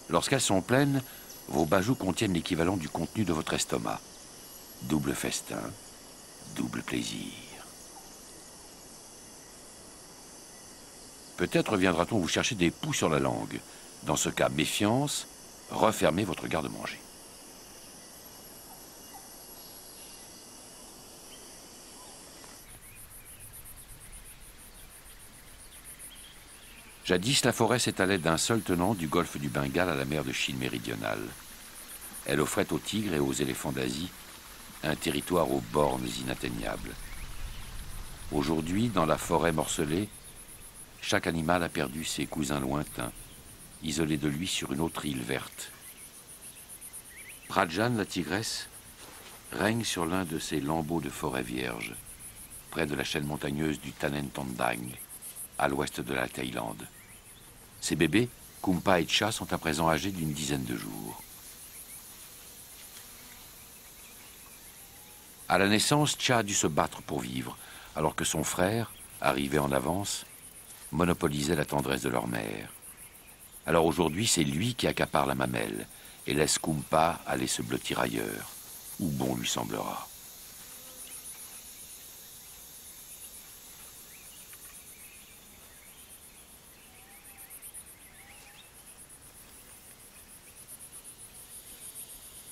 Lorsqu'elles sont pleines, vos bajoux contiennent l'équivalent du contenu de votre estomac. Double festin, double plaisir. Peut-être viendra-t-on vous chercher des poux sur la langue. Dans ce cas, méfiance, refermez votre garde-manger. Jadis, la forêt s'étalait d'un seul tenant du golfe du Bengale à la mer de Chine méridionale. Elle offrait aux tigres et aux éléphants d'Asie un territoire aux bornes inatteignables. Aujourd'hui, dans la forêt morcelée, chaque animal a perdu ses cousins lointains, isolés de lui sur une autre île verte. Prajan, la tigresse, règne sur l'un de ces lambeaux de forêt vierge, près de la chaîne montagneuse du Tanen Tondang, à l'ouest de la Thaïlande. Ses bébés, Kumpa et Cha, sont à présent âgés d'une dizaine de jours. À la naissance, Cha a dû se battre pour vivre, alors que son frère, arrivé en avance, monopolisait la tendresse de leur mère. Alors aujourd'hui, c'est lui qui accapare la mamelle et laisse Kumpa aller se blottir ailleurs, où bon lui semblera.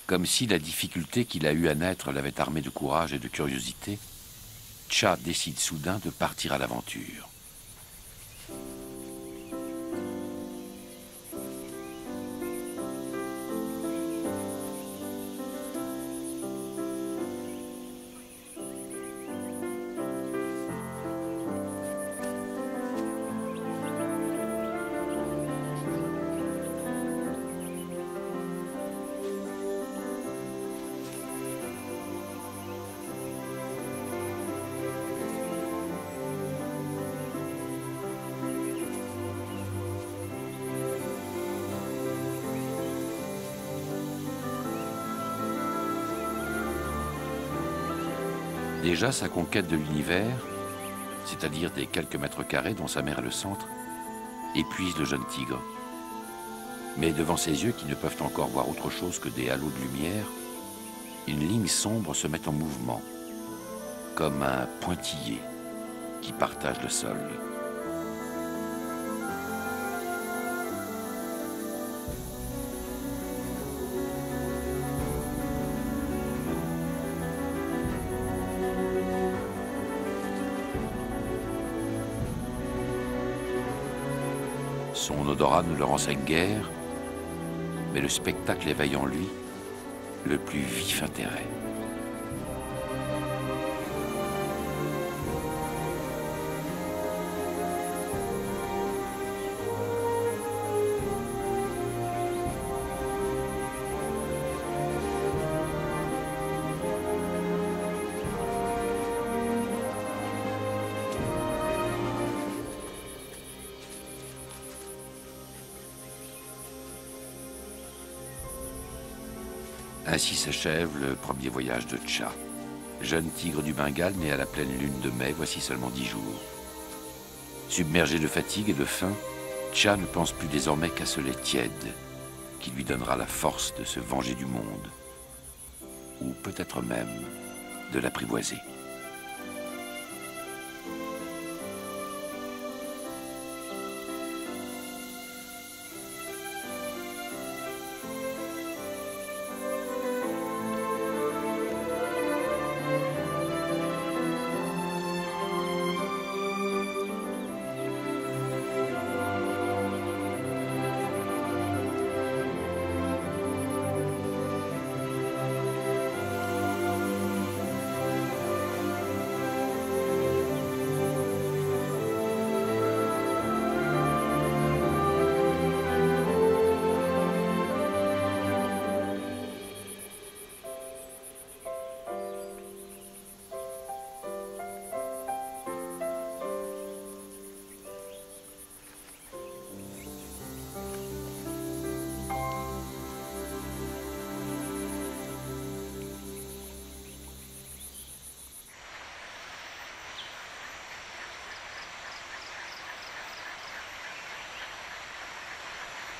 Comme si la difficulté qu'il a eue à naître l'avait armé de courage et de curiosité, Cha décide soudain de partir à l'aventure. Déjà, sa conquête de l'univers, c'est-à-dire des quelques mètres carrés dont sa mère est le centre, épuise le jeune tigre. Mais devant ses yeux qui ne peuvent encore voir autre chose que des halos de lumière, une ligne sombre se met en mouvement, comme un pointillé qui partage le sol. Son odorat ne le renseigne guère, mais le spectacle éveille en lui le plus vif intérêt. Ainsi s'achève le premier voyage de Tcha. Jeune tigre du Bengale né à la pleine lune de mai, voici seulement 10 jours. Submergé de fatigue et de faim, Tcha ne pense plus désormais qu'à ce lait tiède qui lui donnera la force de se venger du monde, ou peut-être même de l'apprivoiser.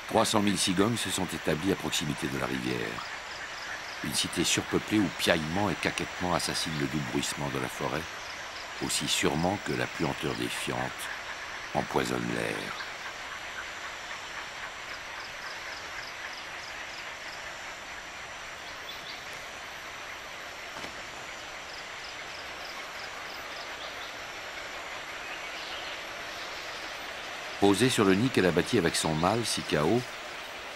« 300 000 cigognes se sont établis à proximité de la rivière. Une cité surpeuplée où piaillement et caquettement assassinent le doux bruissement de la forêt, aussi sûrement que la puanteur des fientes empoisonne l'air. Posée sur le nid qu'elle a bâti avec son mâle, Sikao,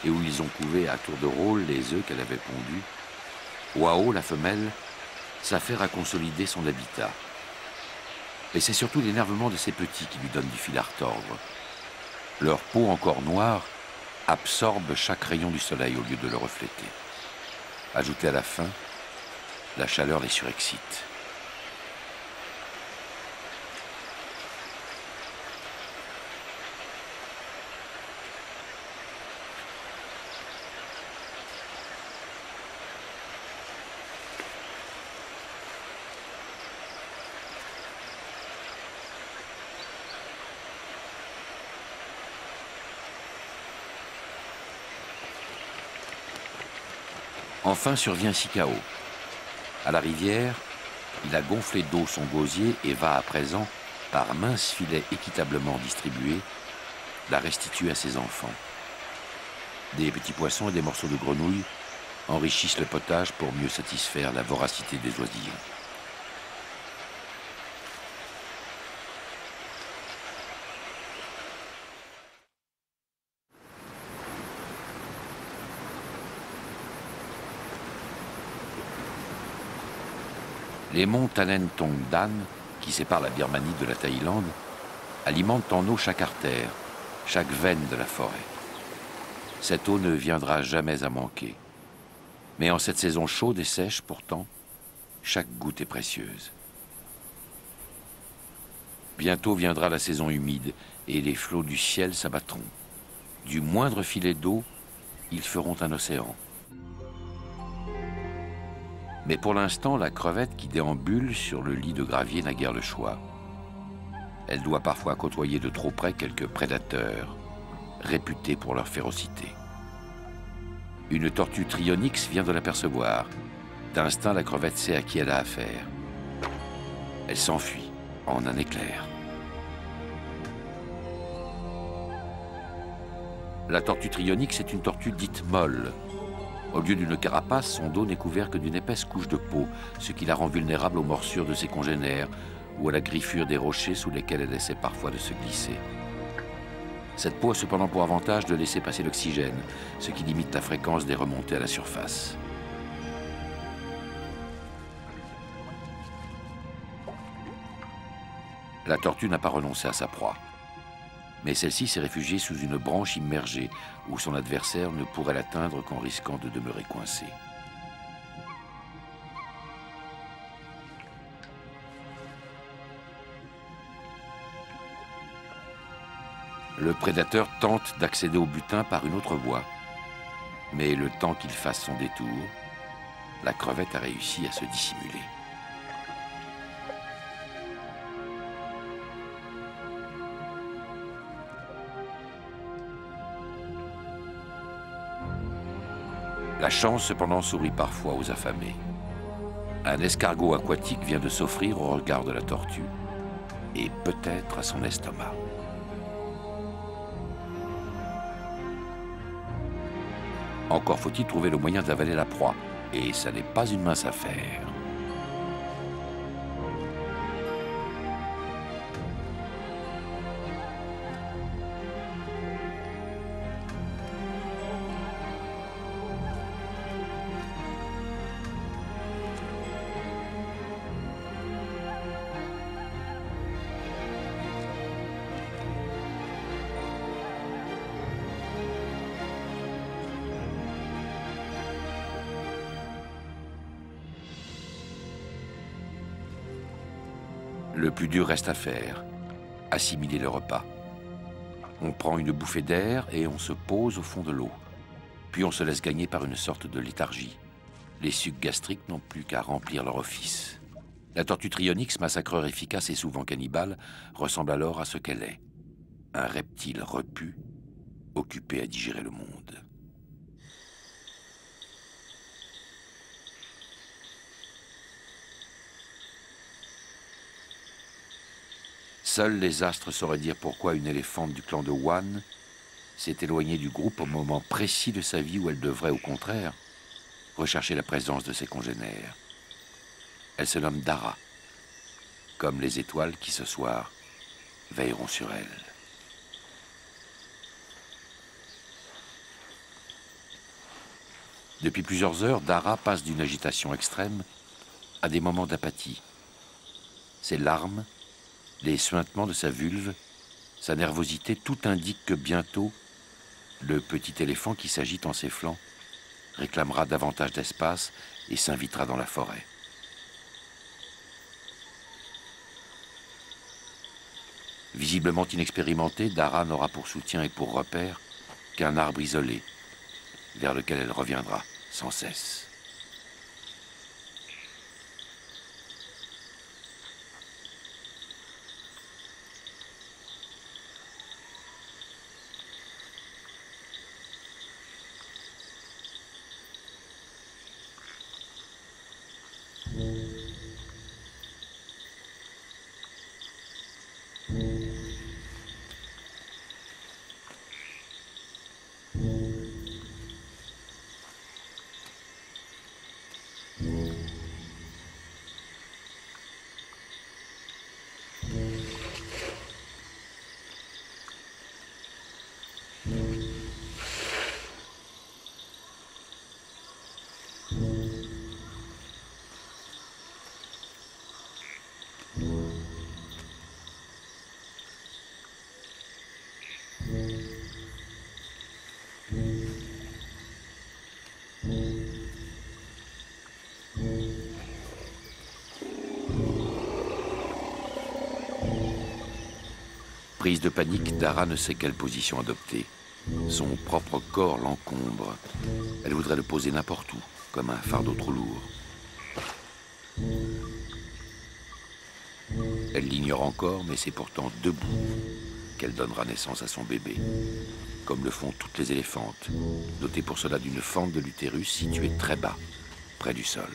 et où ils ont couvé à tour de rôle les œufs qu'elle avait pondus, Wao, la femelle, s'affaire à consolider son habitat. Et c'est surtout l'énervement de ses petits qui lui donne du fil à retordre. Leur peau encore noire absorbe chaque rayon du soleil au lieu de le refléter. Ajoutée à la faim, la chaleur les surexcite. Enfin survient Sikao. À la rivière, il a gonflé d'eau son gosier et va à présent, par minces filets équitablement distribués, la restituer à ses enfants. Des petits poissons et des morceaux de grenouille enrichissent le potage pour mieux satisfaire la voracité des oisillons. Les monts Tanen Tong Dan, qui séparent la Birmanie de la Thaïlande, alimentent en eau chaque artère, chaque veine de la forêt. Cette eau ne viendra jamais à manquer. Mais en cette saison chaude et sèche, pourtant, chaque goutte est précieuse. Bientôt viendra la saison humide et les flots du ciel s'abattront. Du moindre filet d'eau, ils feront un océan. Mais pour l'instant, la crevette qui déambule sur le lit de gravier n'a guère le choix. Elle doit parfois côtoyer de trop près quelques prédateurs, réputés pour leur férocité. Une tortue Trionyx vient de l'apercevoir. D'instinct, la crevette sait à qui elle a affaire. Elle s'enfuit en un éclair. La tortue Trionyx est une tortue dite molle. Au lieu d'une carapace, son dos n'est couvert que d'une épaisse couche de peau, ce qui la rend vulnérable aux morsures de ses congénères ou à la griffure des rochers sous lesquels elle essaie parfois de se glisser. Cette peau a cependant pour avantage de laisser passer l'oxygène, ce qui limite la fréquence des remontées à la surface. La tortue n'a pas renoncé à sa proie. Mais celle-ci s'est réfugiée sous une branche immergée où son adversaire ne pourrait l'atteindre qu'en risquant de demeurer coincé. Le prédateur tente d'accéder au butin par une autre voie. Mais le temps qu'il fasse son détour, la crevette a réussi à se dissimuler. La chance, cependant, sourit parfois aux affamés. Un escargot aquatique vient de s'offrir au regard de la tortue, et peut-être à son estomac. Encore faut-il trouver le moyen d'avaler la proie, et ça n'est pas une mince affaire. Le plus dur reste à faire, assimiler le repas. On prend une bouffée d'air et on se pose au fond de l'eau. Puis on se laisse gagner par une sorte de léthargie. Les sucs gastriques n'ont plus qu'à remplir leur office. La tortue Trionyx, massacreur efficace et souvent cannibale, ressemble alors à ce qu'elle est. Un reptile repu, occupé à digérer le monde. Seuls les astres sauraient dire pourquoi une éléphante du clan de Wan s'est éloignée du groupe au moment précis de sa vie où elle devrait, au contraire, rechercher la présence de ses congénères. Elle se nomme Dara, comme les étoiles qui, ce soir, veilleront sur elle. Depuis plusieurs heures, Dara passe d'une agitation extrême à des moments d'apathie. Ses larmes, les suintements de sa vulve, sa nervosité, tout indique que bientôt, le petit éléphant qui s'agite en ses flancs réclamera davantage d'espace et s'invitera dans la forêt. Visiblement inexpérimentée, Dara n'aura pour soutien et pour repère qu'un arbre isolé, vers lequel elle reviendra sans cesse. Prise de panique, Dara ne sait quelle position adopter. Son propre corps l'encombre. Elle voudrait le poser n'importe où, comme un fardeau trop lourd. Elle l'ignore encore, mais c'est pourtant debout qu'elle donnera naissance à son bébé, comme le font toutes les éléphantes, dotées pour cela d'une fente de l'utérus située très bas, près du sol.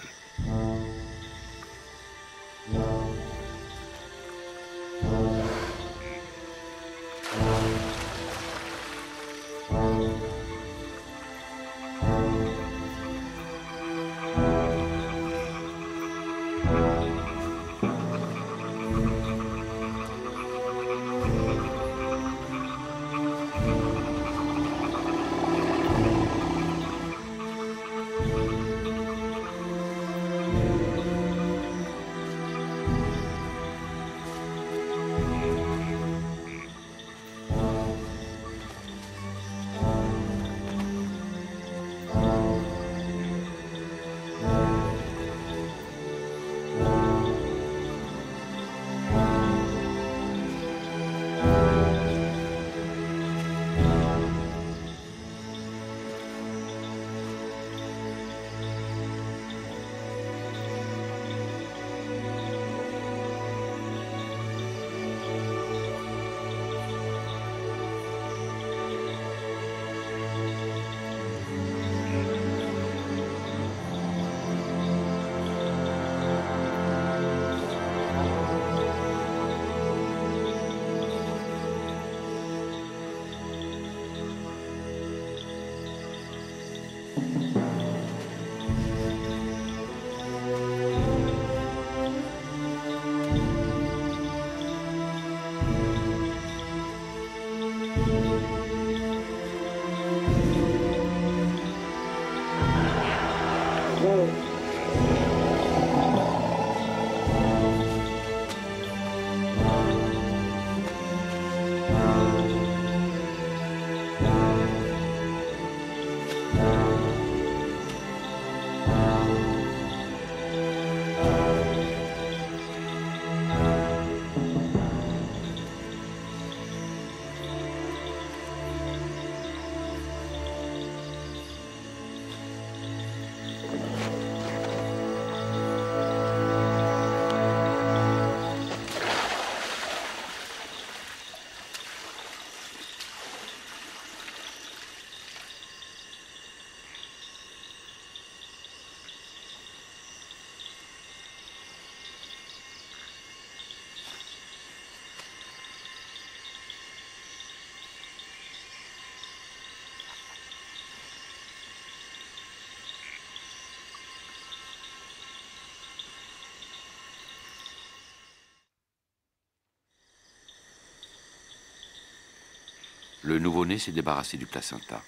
Le nouveau-né s'est débarrassé du placenta.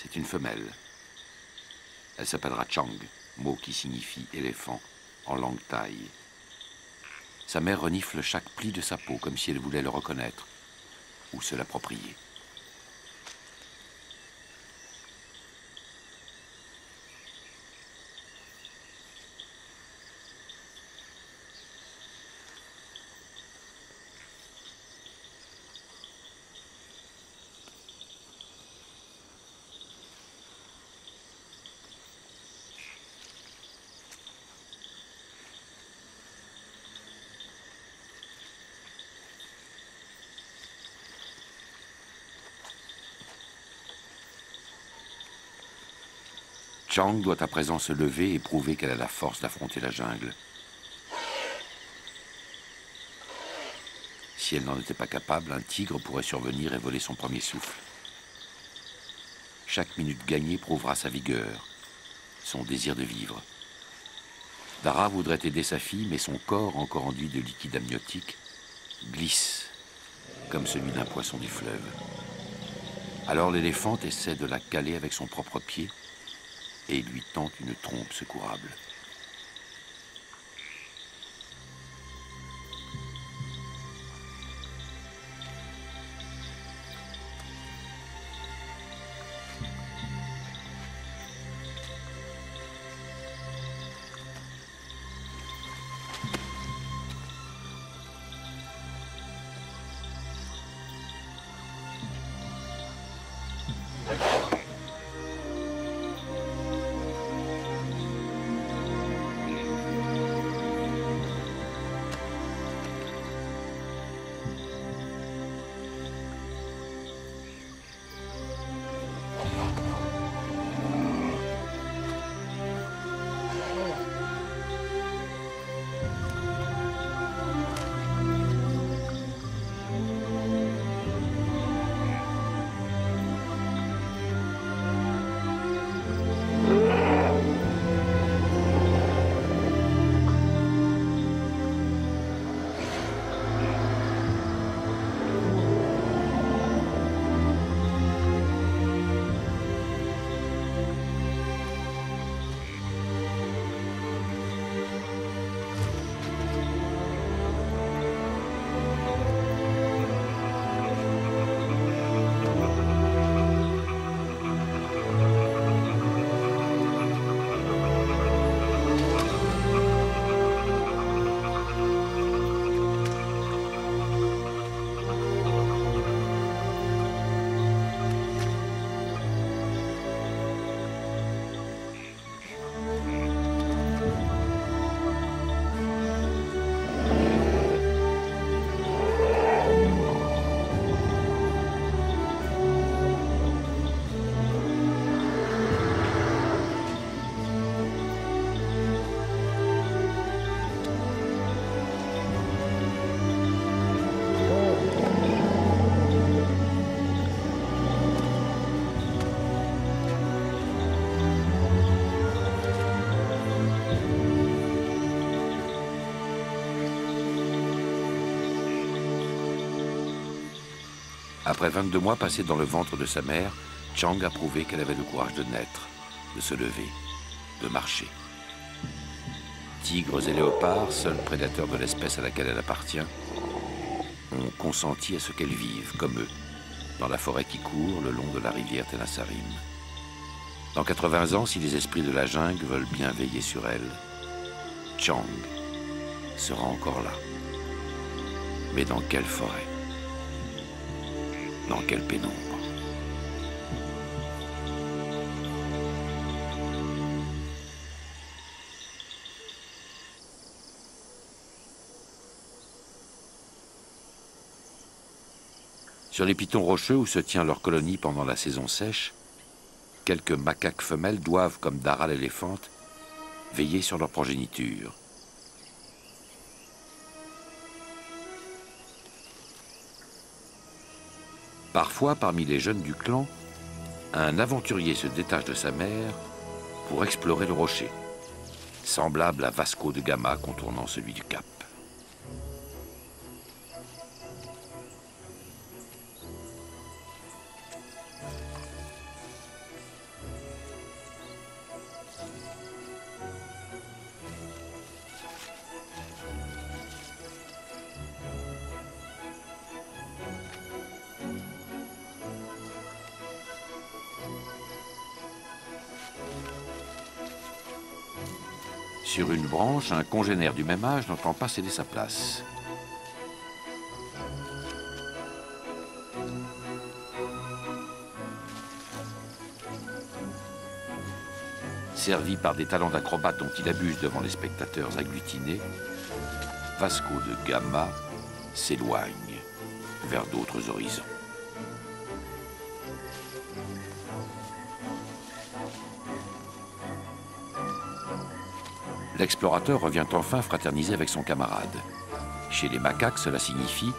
C'est une femelle. Elle s'appellera Chang, mot qui signifie éléphant en langue thaï. Sa mère renifle chaque pli de sa peau comme si elle voulait le reconnaître ou se l'approprier. Chang doit à présent se lever et prouver qu'elle a la force d'affronter la jungle. Si elle n'en était pas capable, un tigre pourrait survenir et voler son premier souffle. Chaque minute gagnée prouvera sa vigueur, son désir de vivre. Dara voudrait aider sa fille, mais son corps, encore enduit de liquide amniotique, glisse, comme celui d'un poisson du fleuve. Alors l'éléphante essaie de la caler avec son propre pied, et il lui tente une trompe secourable. Après 22 mois passés dans le ventre de sa mère, Chang a prouvé qu'elle avait le courage de naître, de se lever, de marcher. Tigres et léopards, seuls prédateurs de l'espèce à laquelle elle appartient, ont consenti à ce qu'elle vive, comme eux, dans la forêt qui court le long de la rivière Tenasserim. Dans 80 ans, si les esprits de la jungle veulent bien veiller sur elle, Chang sera encore là. Mais dans quelle forêt? Dans quelle pénombre? Sur les pitons rocheux où se tient leur colonie pendant la saison sèche, quelques macaques femelles doivent, comme Dara l'éléphante, veiller sur leur progéniture. Parfois, parmi les jeunes du clan, un aventurier se détache de sa mère pour explorer le rocher, semblable à Vasco de Gama contournant celui du Cap. Sur une branche, un congénère du même âge n'entend pas céder sa place. Servi par des talents d'acrobate dont il abuse devant les spectateurs agglutinés, Vasco de Gama s'éloigne vers d'autres horizons. L'explorateur revient enfin fraterniser avec son camarade. Chez les macaques, cela signifie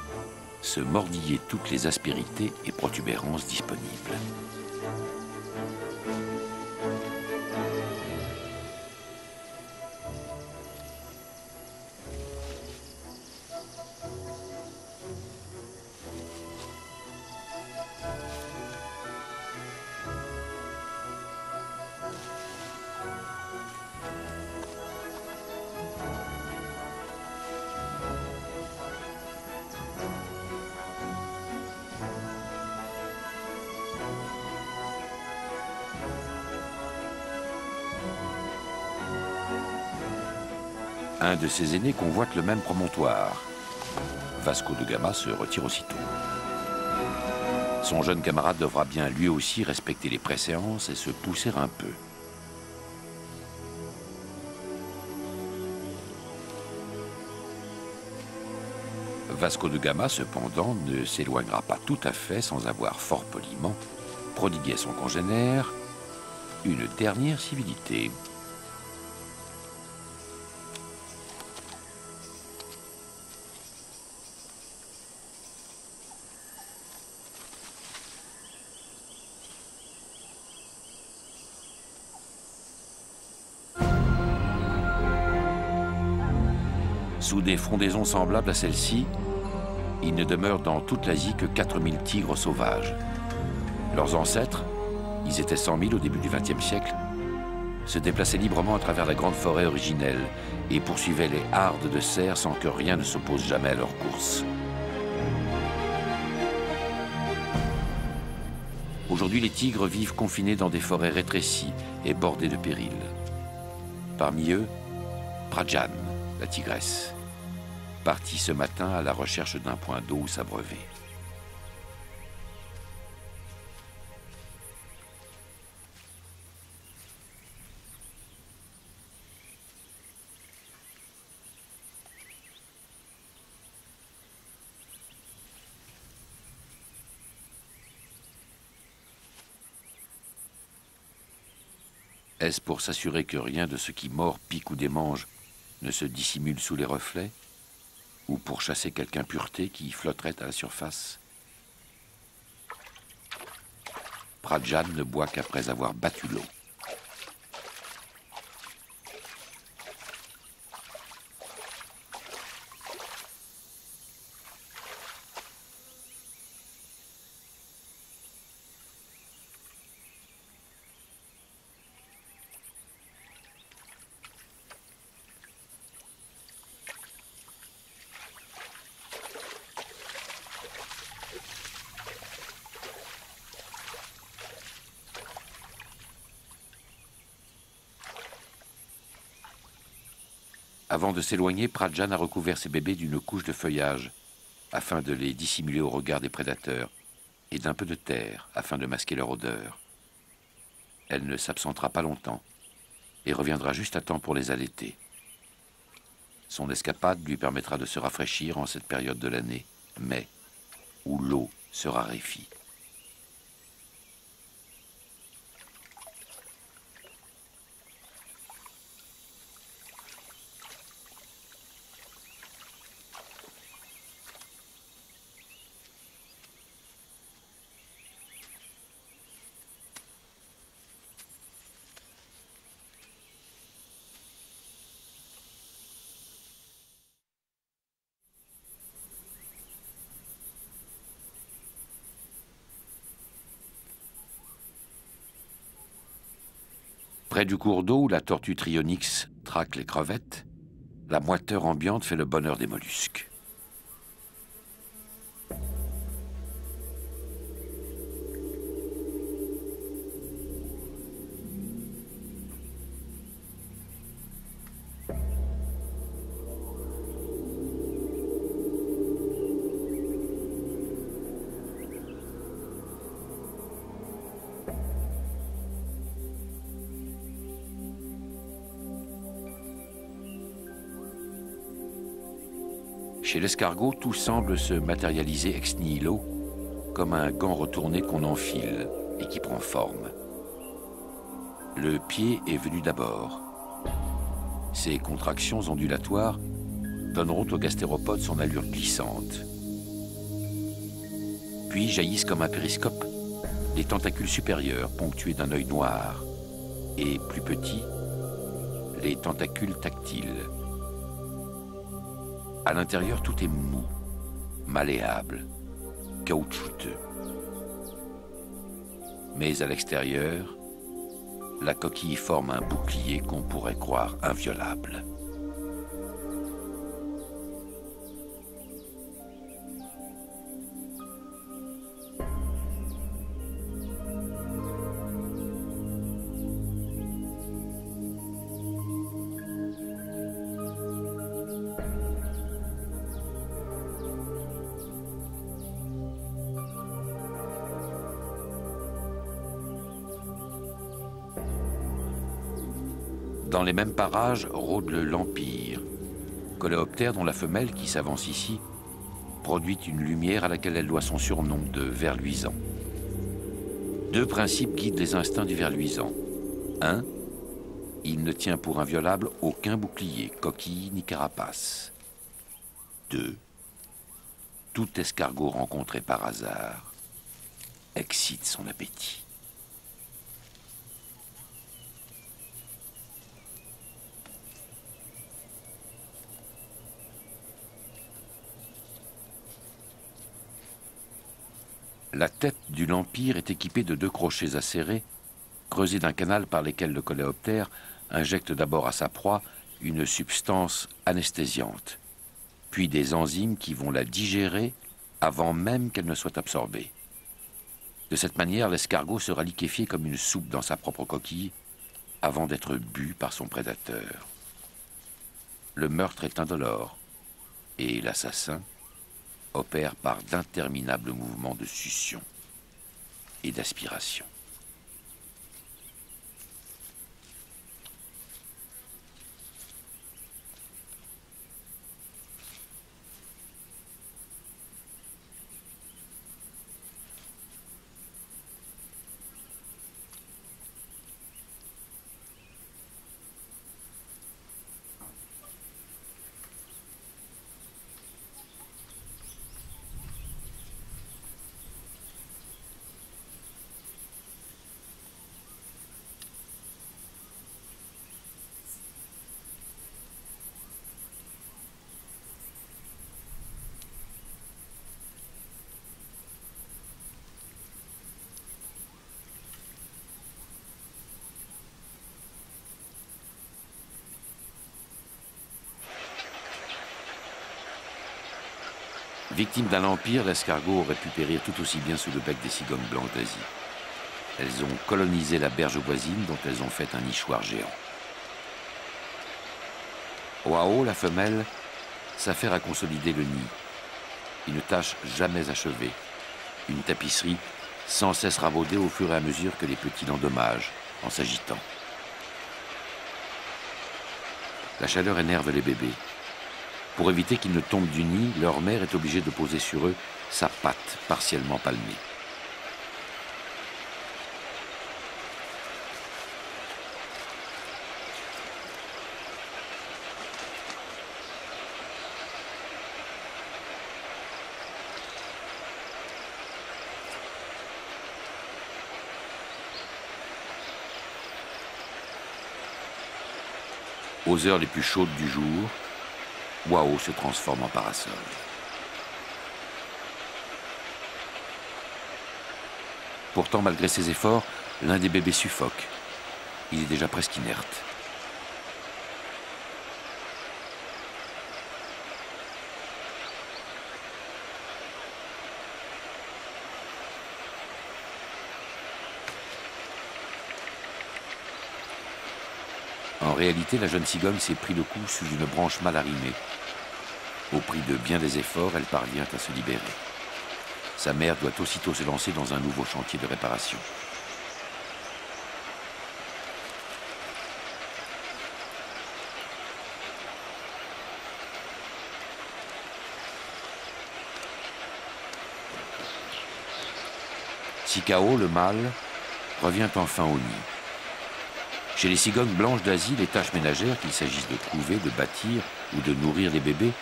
se mordiller toutes les aspérités et protubérances disponibles. Un de ses aînés convoite le même promontoire. Vasco de Gama se retire aussitôt. Son jeune camarade devra bien lui aussi respecter les préséances et se pousser un peu. Vasco de Gama, cependant, ne s'éloignera pas tout à fait sans avoir fort poliment prodigué à son congénère une dernière civilité. Sous des frondaisons semblables à celle-ci, il ne demeure dans toute l'Asie que 4000 tigres sauvages. Leurs ancêtres, ils étaient 100 000 au début du XXe siècle, se déplaçaient librement à travers la grande forêt originelle et poursuivaient les hardes de cerfs sans que rien ne s'oppose jamais à leur course. Aujourd'hui, les tigres vivent confinés dans des forêts rétrécies et bordées de périls. Parmi eux, Prajan, la tigresse, partie ce matin à la recherche d'un point d'eau où s'abreuver. Est-ce pour s'assurer que rien de ce qui mord, pique ou démange ne se dissimule sous les reflets, ou pour chasser quelque impureté qui flotterait à la surface? Prajan ne boit qu'après avoir battu l'eau. Avant de s'éloigner, Pradjan a recouvert ses bébés d'une couche de feuillage afin de les dissimuler au regard des prédateurs et d'un peu de terre afin de masquer leur odeur. Elle ne s'absentera pas longtemps et reviendra juste à temps pour les allaiter. Son escapade lui permettra de se rafraîchir en cette période de l'année, mai, où l'eau se raréfie. Près du cours d'eau où la tortue Trionyx traque les crevettes, la moiteur ambiante fait le bonheur des mollusques. Chez l'escargot, tout semble se matérialiser ex nihilo, comme un gant retourné qu'on enfile et qui prend forme. Le pied est venu d'abord. Ces contractions ondulatoires donneront au gastéropode son allure glissante. Puis jaillissent comme un périscope les tentacules supérieurs ponctués d'un œil noir et, plus petits, les tentacules tactiles. À l'intérieur, tout est mou, malléable, caoutchouteux. Mais à l'extérieur, la coquille forme un bouclier qu'on pourrait croire inviolable. Dans les mêmes parages rôde le lampyre, coléoptère dont la femelle, qui s'avance ici, produit une lumière à laquelle elle doit son surnom de ver luisant. Deux principes guident les instincts du ver luisant. Un, il ne tient pour inviolable aucun bouclier, coquille ni carapace. Deux, tout escargot rencontré par hasard excite son appétit. La tête du lampyre est équipée de deux crochets acérés, creusés d'un canal par lesquels le coléoptère injecte d'abord à sa proie une substance anesthésiante, puis des enzymes qui vont la digérer avant même qu'elle ne soit absorbée. De cette manière, l'escargot sera liquéfié comme une soupe dans sa propre coquille avant d'être bu par son prédateur. Le meurtre est indolore et l'assassin opère par d'interminables mouvements de succion et d'aspiration. Victime d'un lampyre, l'escargot aurait pu périr tout aussi bien sous le bec des cigognes blanches d'Asie. Elles ont colonisé la berge voisine dont elles ont fait un nichoir géant. Wao, la femelle, s'affaire à consolider le nid. Une tâche jamais achevée. Une tapisserie sans cesse ravaudée au fur et à mesure que les petits l'endommagent en s'agitant. La chaleur énerve les bébés. Pour éviter qu'ils ne tombent du nid, leur mère est obligée de poser sur eux sa patte partiellement palmée. Aux heures les plus chaudes du jour, Wao se transforme en parasol. Pourtant, malgré ses efforts, l'un des bébés suffoque. Il est déjà presque inerte. En réalité, la jeune cigogne s'est pris le coup sous une branche mal arrimée. Au prix de bien des efforts, elle parvient à se libérer. Sa mère doit aussitôt se lancer dans un nouveau chantier de réparation. Sikao, le mâle, revient enfin au nid. Chez les cigognes blanches d'Asie, les tâches ménagères, qu'il s'agisse de couver, de bâtir ou de nourrir les bébés,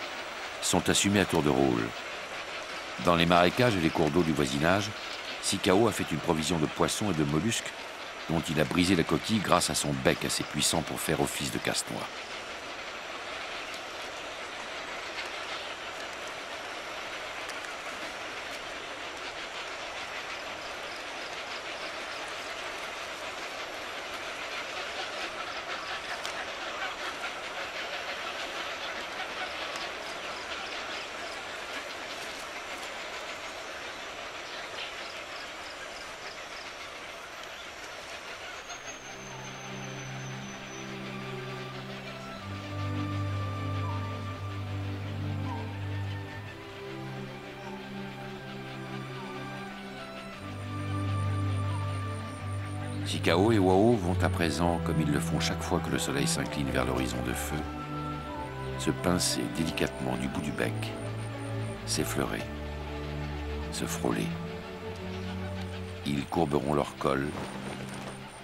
sont assumées à tour de rôle. Dans les marécages et les cours d'eau du voisinage, Sikao a fait une provision de poissons et de mollusques dont il a brisé la coquille grâce à son bec assez puissant pour faire office de casse-noix. Sikao et Wao vont à présent, comme ils le font chaque fois que le soleil s'incline vers l'horizon de feu, se pincer délicatement du bout du bec, s'effleurer, se frôler. Ils courberont leur col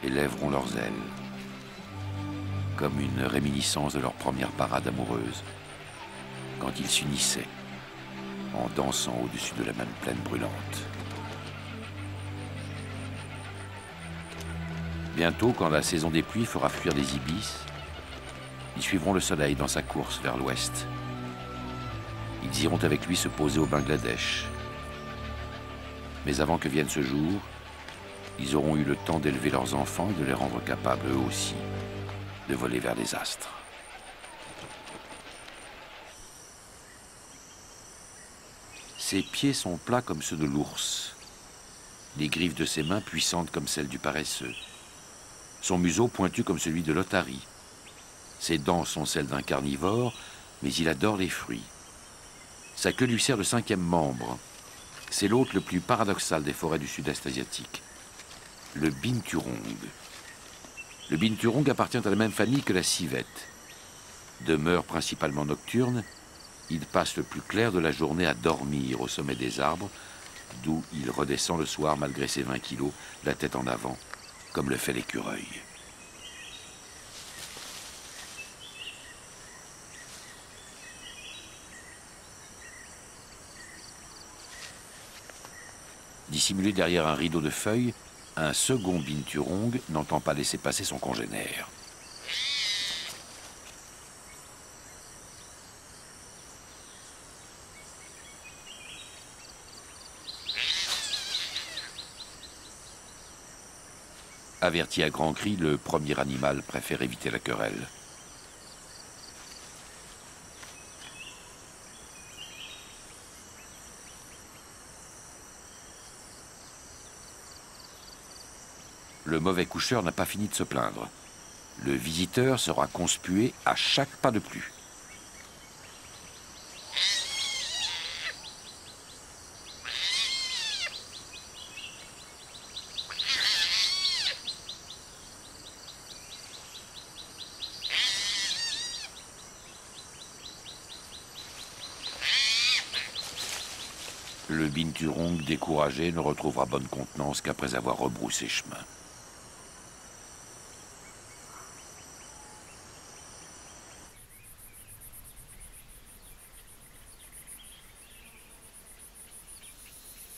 et lèveront leurs ailes, comme une réminiscence de leur première parade amoureuse, quand ils s'unissaient en dansant au-dessus de la même plaine brûlante. Bientôt, quand la saison des pluies fera fuir les ibis, ils suivront le soleil dans sa course vers l'ouest. Ils iront avec lui se poser au Bangladesh. Mais avant que vienne ce jour, ils auront eu le temps d'élever leurs enfants et de les rendre capables, eux aussi, de voler vers les astres. Ses pieds sont plats comme ceux de l'ours, les griffes de ses mains puissantes comme celles du paresseux. Son museau pointu comme celui de l'otarie. Ses dents sont celles d'un carnivore, mais il adore les fruits. Sa queue lui sert de 5e membre. C'est l'hôte le plus paradoxal des forêts du sud-est asiatique, le binturong. Le binturong appartient à la même famille que la civette. Demeure principalement nocturne, il passe le plus clair de la journée à dormir au sommet des arbres, d'où il redescend le soir malgré ses 20 kilos, la tête en avant, comme le fait l'écureuil. Dissimulé derrière un rideau de feuilles, un second binturong n'entend pas laisser passer son congénère. Averti à grands cris, le premier animal préfère éviter la querelle. Le mauvais coucheur n'a pas fini de se plaindre. Le visiteur sera conspué à chaque pas de plus. Le binturong, découragé, ne retrouvera bonne contenance qu'après avoir rebroussé chemin.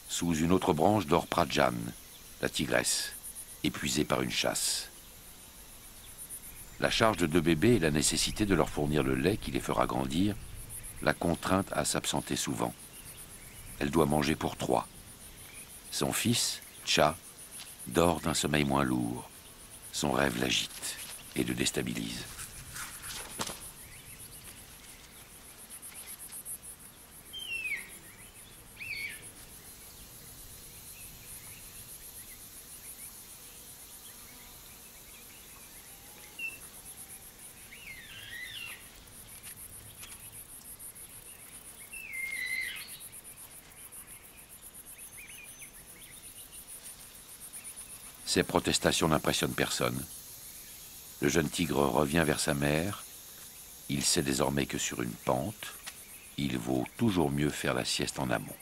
Sous une autre branche dort Prajan, la tigresse, épuisée par une chasse. La charge de 2 bébés et la nécessité de leur fournir le lait qui les fera grandir la contrainte à s'absenter souvent. Elle doit manger pour 3. Son fils, Cha, dort d'un sommeil moins lourd. Son rêve l'agite et le déstabilise. Ces protestations n'impressionnent personne. Le jeune tigre revient vers sa mère. Il sait désormais que sur une pente, il vaut toujours mieux faire la sieste en amont.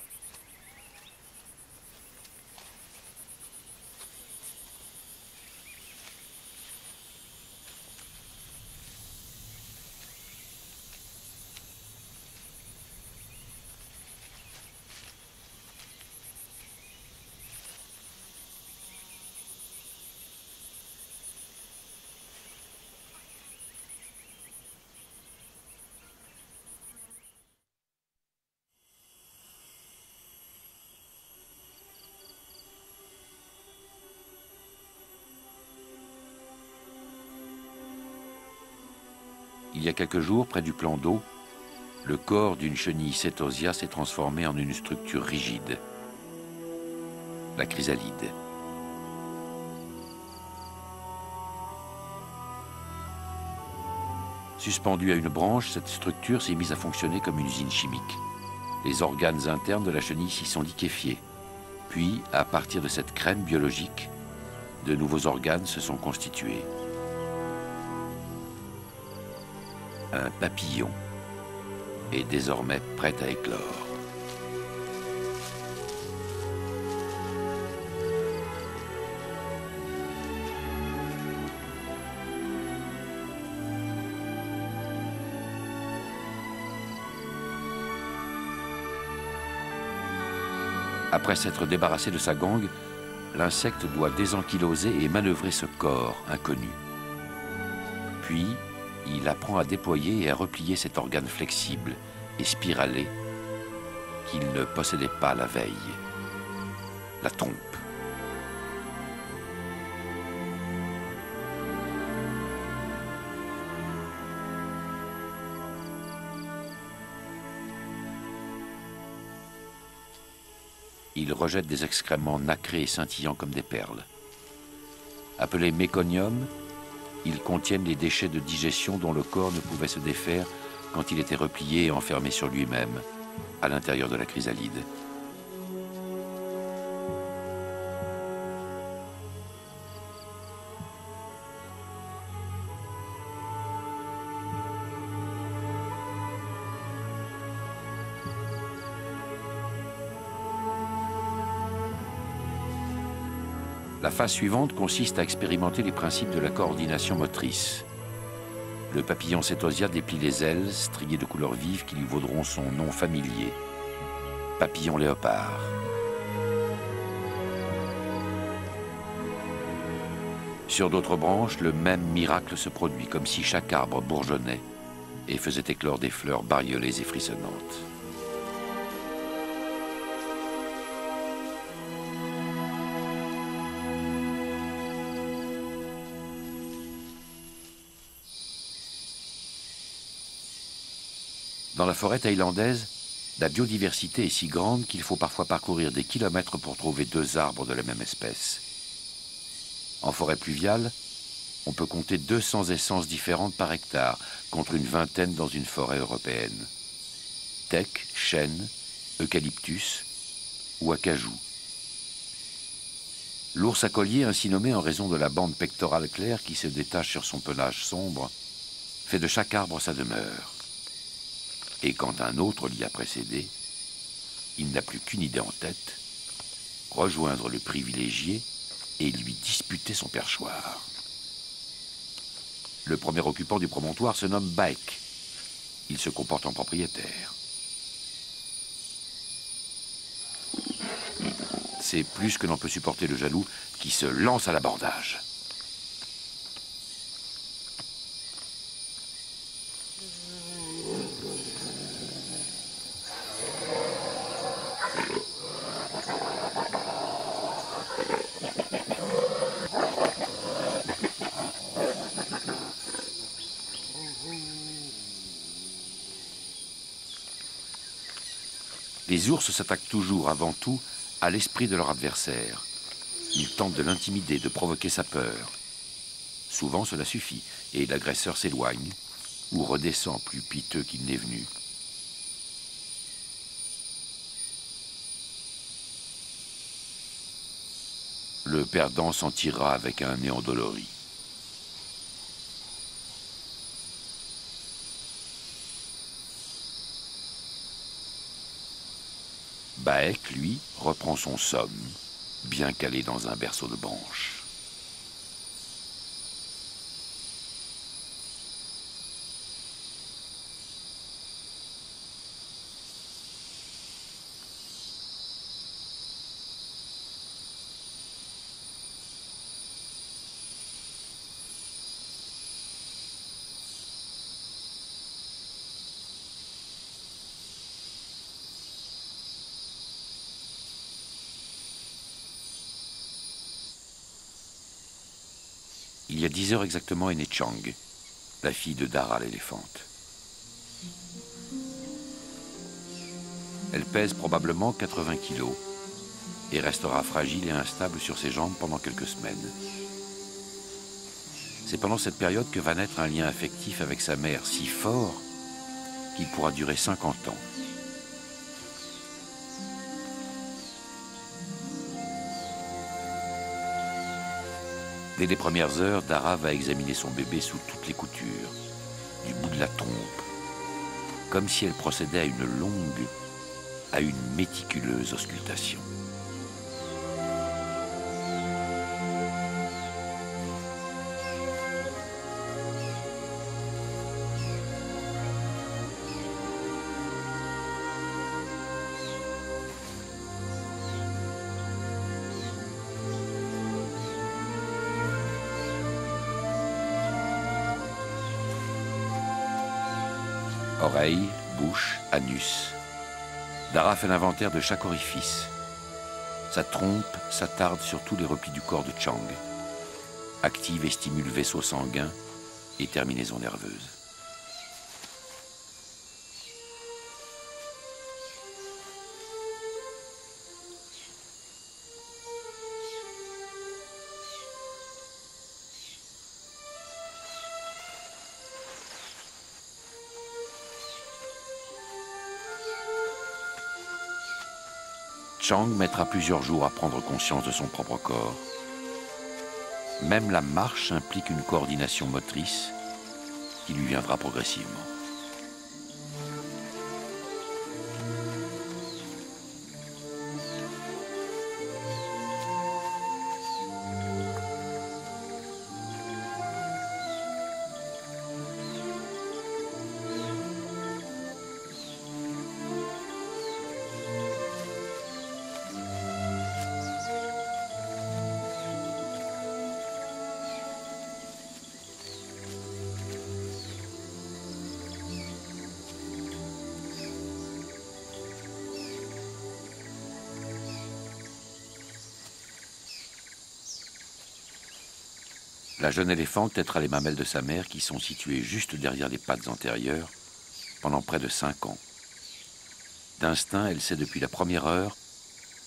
Il y a quelques jours, près du plan d'eau, le corps d'une chenille Setosia s'est transformé en une structure rigide, la chrysalide. Suspendue à une branche, cette structure s'est mise à fonctionner comme une usine chimique. Les organes internes de la chenille s'y sont liquéfiés. Puis, à partir de cette crème biologique, de nouveaux organes se sont constitués. Un papillon est désormais prêt à éclore. Après s'être débarrassé de sa gangue, l'insecte doit désankyloser et manœuvrer ce corps inconnu. Puis, il apprend à déployer et à replier cet organe flexible et spiralé qu'il ne possédait pas la veille, la trompe. Il rejette des excréments nacrés et scintillants comme des perles. Appelés méconium, ils contiennent les déchets de digestion dont le corps ne pouvait se défaire quand il était replié et enfermé sur lui-même, à l'intérieur de la chrysalide. La phase suivante consiste à expérimenter les principes de la coordination motrice. Le papillon Setosia déplie les ailes, striées de couleurs vives qui lui vaudront son nom familier, papillon léopard. Sur d'autres branches, le même miracle se produit, comme si chaque arbre bourgeonnait et faisait éclore des fleurs bariolées et frissonnantes. Dans la forêt thaïlandaise, la biodiversité est si grande qu'il faut parfois parcourir des kilomètres pour trouver 2 arbres de la même espèce. En forêt pluviale, on peut compter 200 essences différentes par hectare, contre une vingtaine dans une forêt européenne. Teck, chêne, eucalyptus ou acajou. L'ours à collier, ainsi nommé en raison de la bande pectorale claire qui se détache sur son pelage sombre, fait de chaque arbre sa demeure. Et quand un autre l'y a précédé, Il n'a plus qu'une idée en tête, rejoindre le privilégié et lui disputer son perchoir. Le premier occupant du promontoire se nomme Baek. Il se comporte en propriétaire. C'est plus que l'on peut supporter le jaloux qui se lance à l'abordage. Les ours s'attaquent toujours avant tout à l'esprit de leur adversaire. Ils tentent de l'intimider, de provoquer sa peur. Souvent cela suffit et l'agresseur s'éloigne ou redescend plus piteux qu'il n'est venu. Le perdant s'en tirera avec un nez endolori. Baek, lui, reprend son somme, bien calé dans un berceau de branches. Il y a 10 heures exactement est née Chang, la fille de Dara l'éléphante. Elle pèse probablement 80 kilos et restera fragile et instable sur ses jambes pendant quelques semaines. C'est pendant cette période que va naître un lien affectif avec sa mère si fort qu'il pourra durer 50 ans. Dès les premières heures, Dara va examiner son bébé sous toutes les coutures, du bout de la trompe, comme si elle procédait à une méticuleuse auscultation. Oreilles, bouche, anus. Dara fait l'inventaire de chaque orifice. Sa trompe s'attarde sur tous les replis du corps de Chang. Active et stimule vaisseaux sanguins et terminaisons nerveuses. Chang mettra plusieurs jours à prendre conscience de son propre corps. Même la marche implique une coordination motrice qui lui viendra progressivement. La jeune éléphante têtera les mamelles de sa mère qui sont situées juste derrière les pattes antérieures pendant près de 5 ans. D'instinct, elle sait depuis la première heure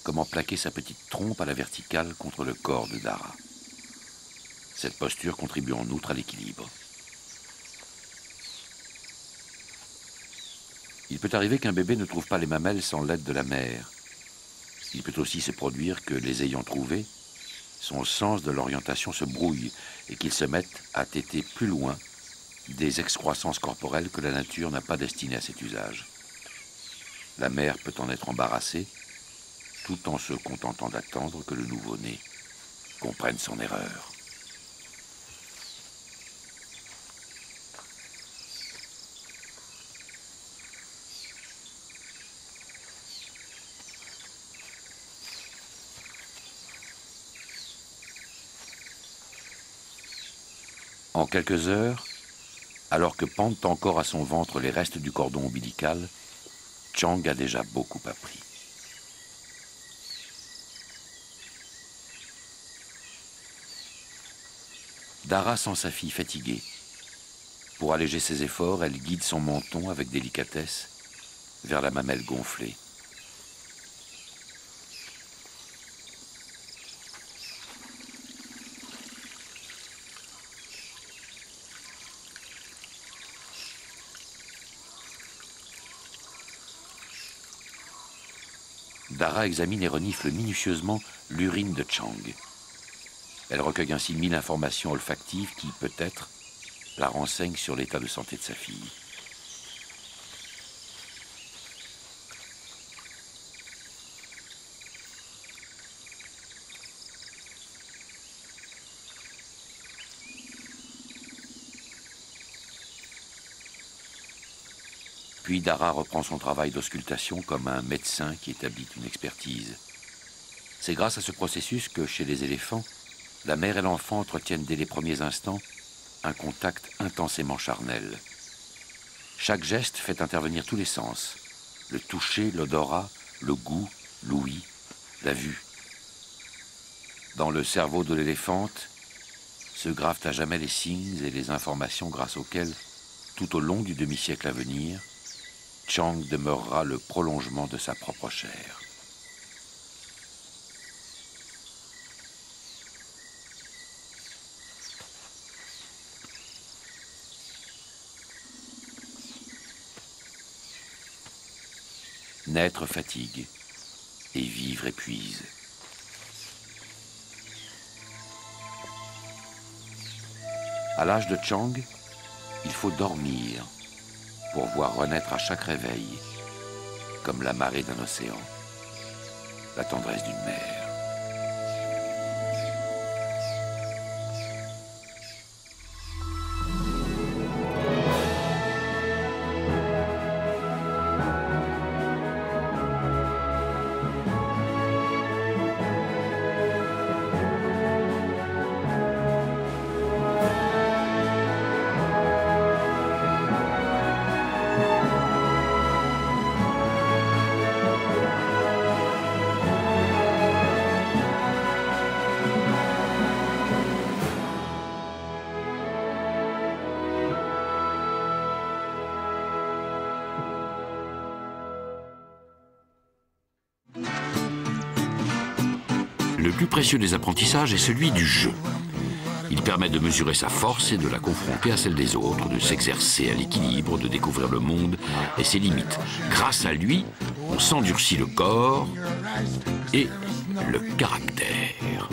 comment plaquer sa petite trompe à la verticale contre le corps de Dara. Cette posture contribue en outre à l'équilibre. Il peut arriver qu'un bébé ne trouve pas les mamelles sans l'aide de la mère. Il peut aussi se produire que, les ayant trouvées, son sens de l'orientation se brouille et qu'il se mette à téter plus loin des excroissances corporelles que la nature n'a pas destinées à cet usage. La mère peut en être embarrassée, tout en se contentant d'attendre que le nouveau-né comprenne son erreur. En quelques heures, alors que pendent encore à son ventre les restes du cordon ombilical, Chang a déjà beaucoup appris. Dara sent sa fille fatiguée. Pour alléger ses efforts, elle guide son menton avec délicatesse vers la mamelle gonflée. Dara examine et renifle minutieusement l'urine de Chang. Elle recueille ainsi 1000 informations olfactives qui, peut-être, la renseignent sur l'état de santé de sa fille. Puis Dara reprend son travail d'auscultation comme un médecin qui établit une expertise. C'est grâce à ce processus que, chez les éléphants, la mère et l'enfant entretiennent dès les premiers instants un contact intensément charnel. Chaque geste fait intervenir tous les sens, le toucher, l'odorat, le goût, l'ouïe, la vue. Dans le cerveau de l'éléphante se gravent à jamais les signes et les informations grâce auxquelles, tout au long du demi-siècle à venir, Chang demeurera le prolongement de sa propre chair. Naître fatigue et vivre épuise. À l'âge de Chang, il faut dormir pour voir renaître à chaque réveil, comme la marée d'un océan, la tendresse d'une mer. Le plus précieux des apprentissages est celui du jeu. Il permet de mesurer sa force et de la confronter à celle des autres, de s'exercer à l'équilibre, de découvrir le monde et ses limites. Grâce à lui, on s'endurcit le corps et le caractère.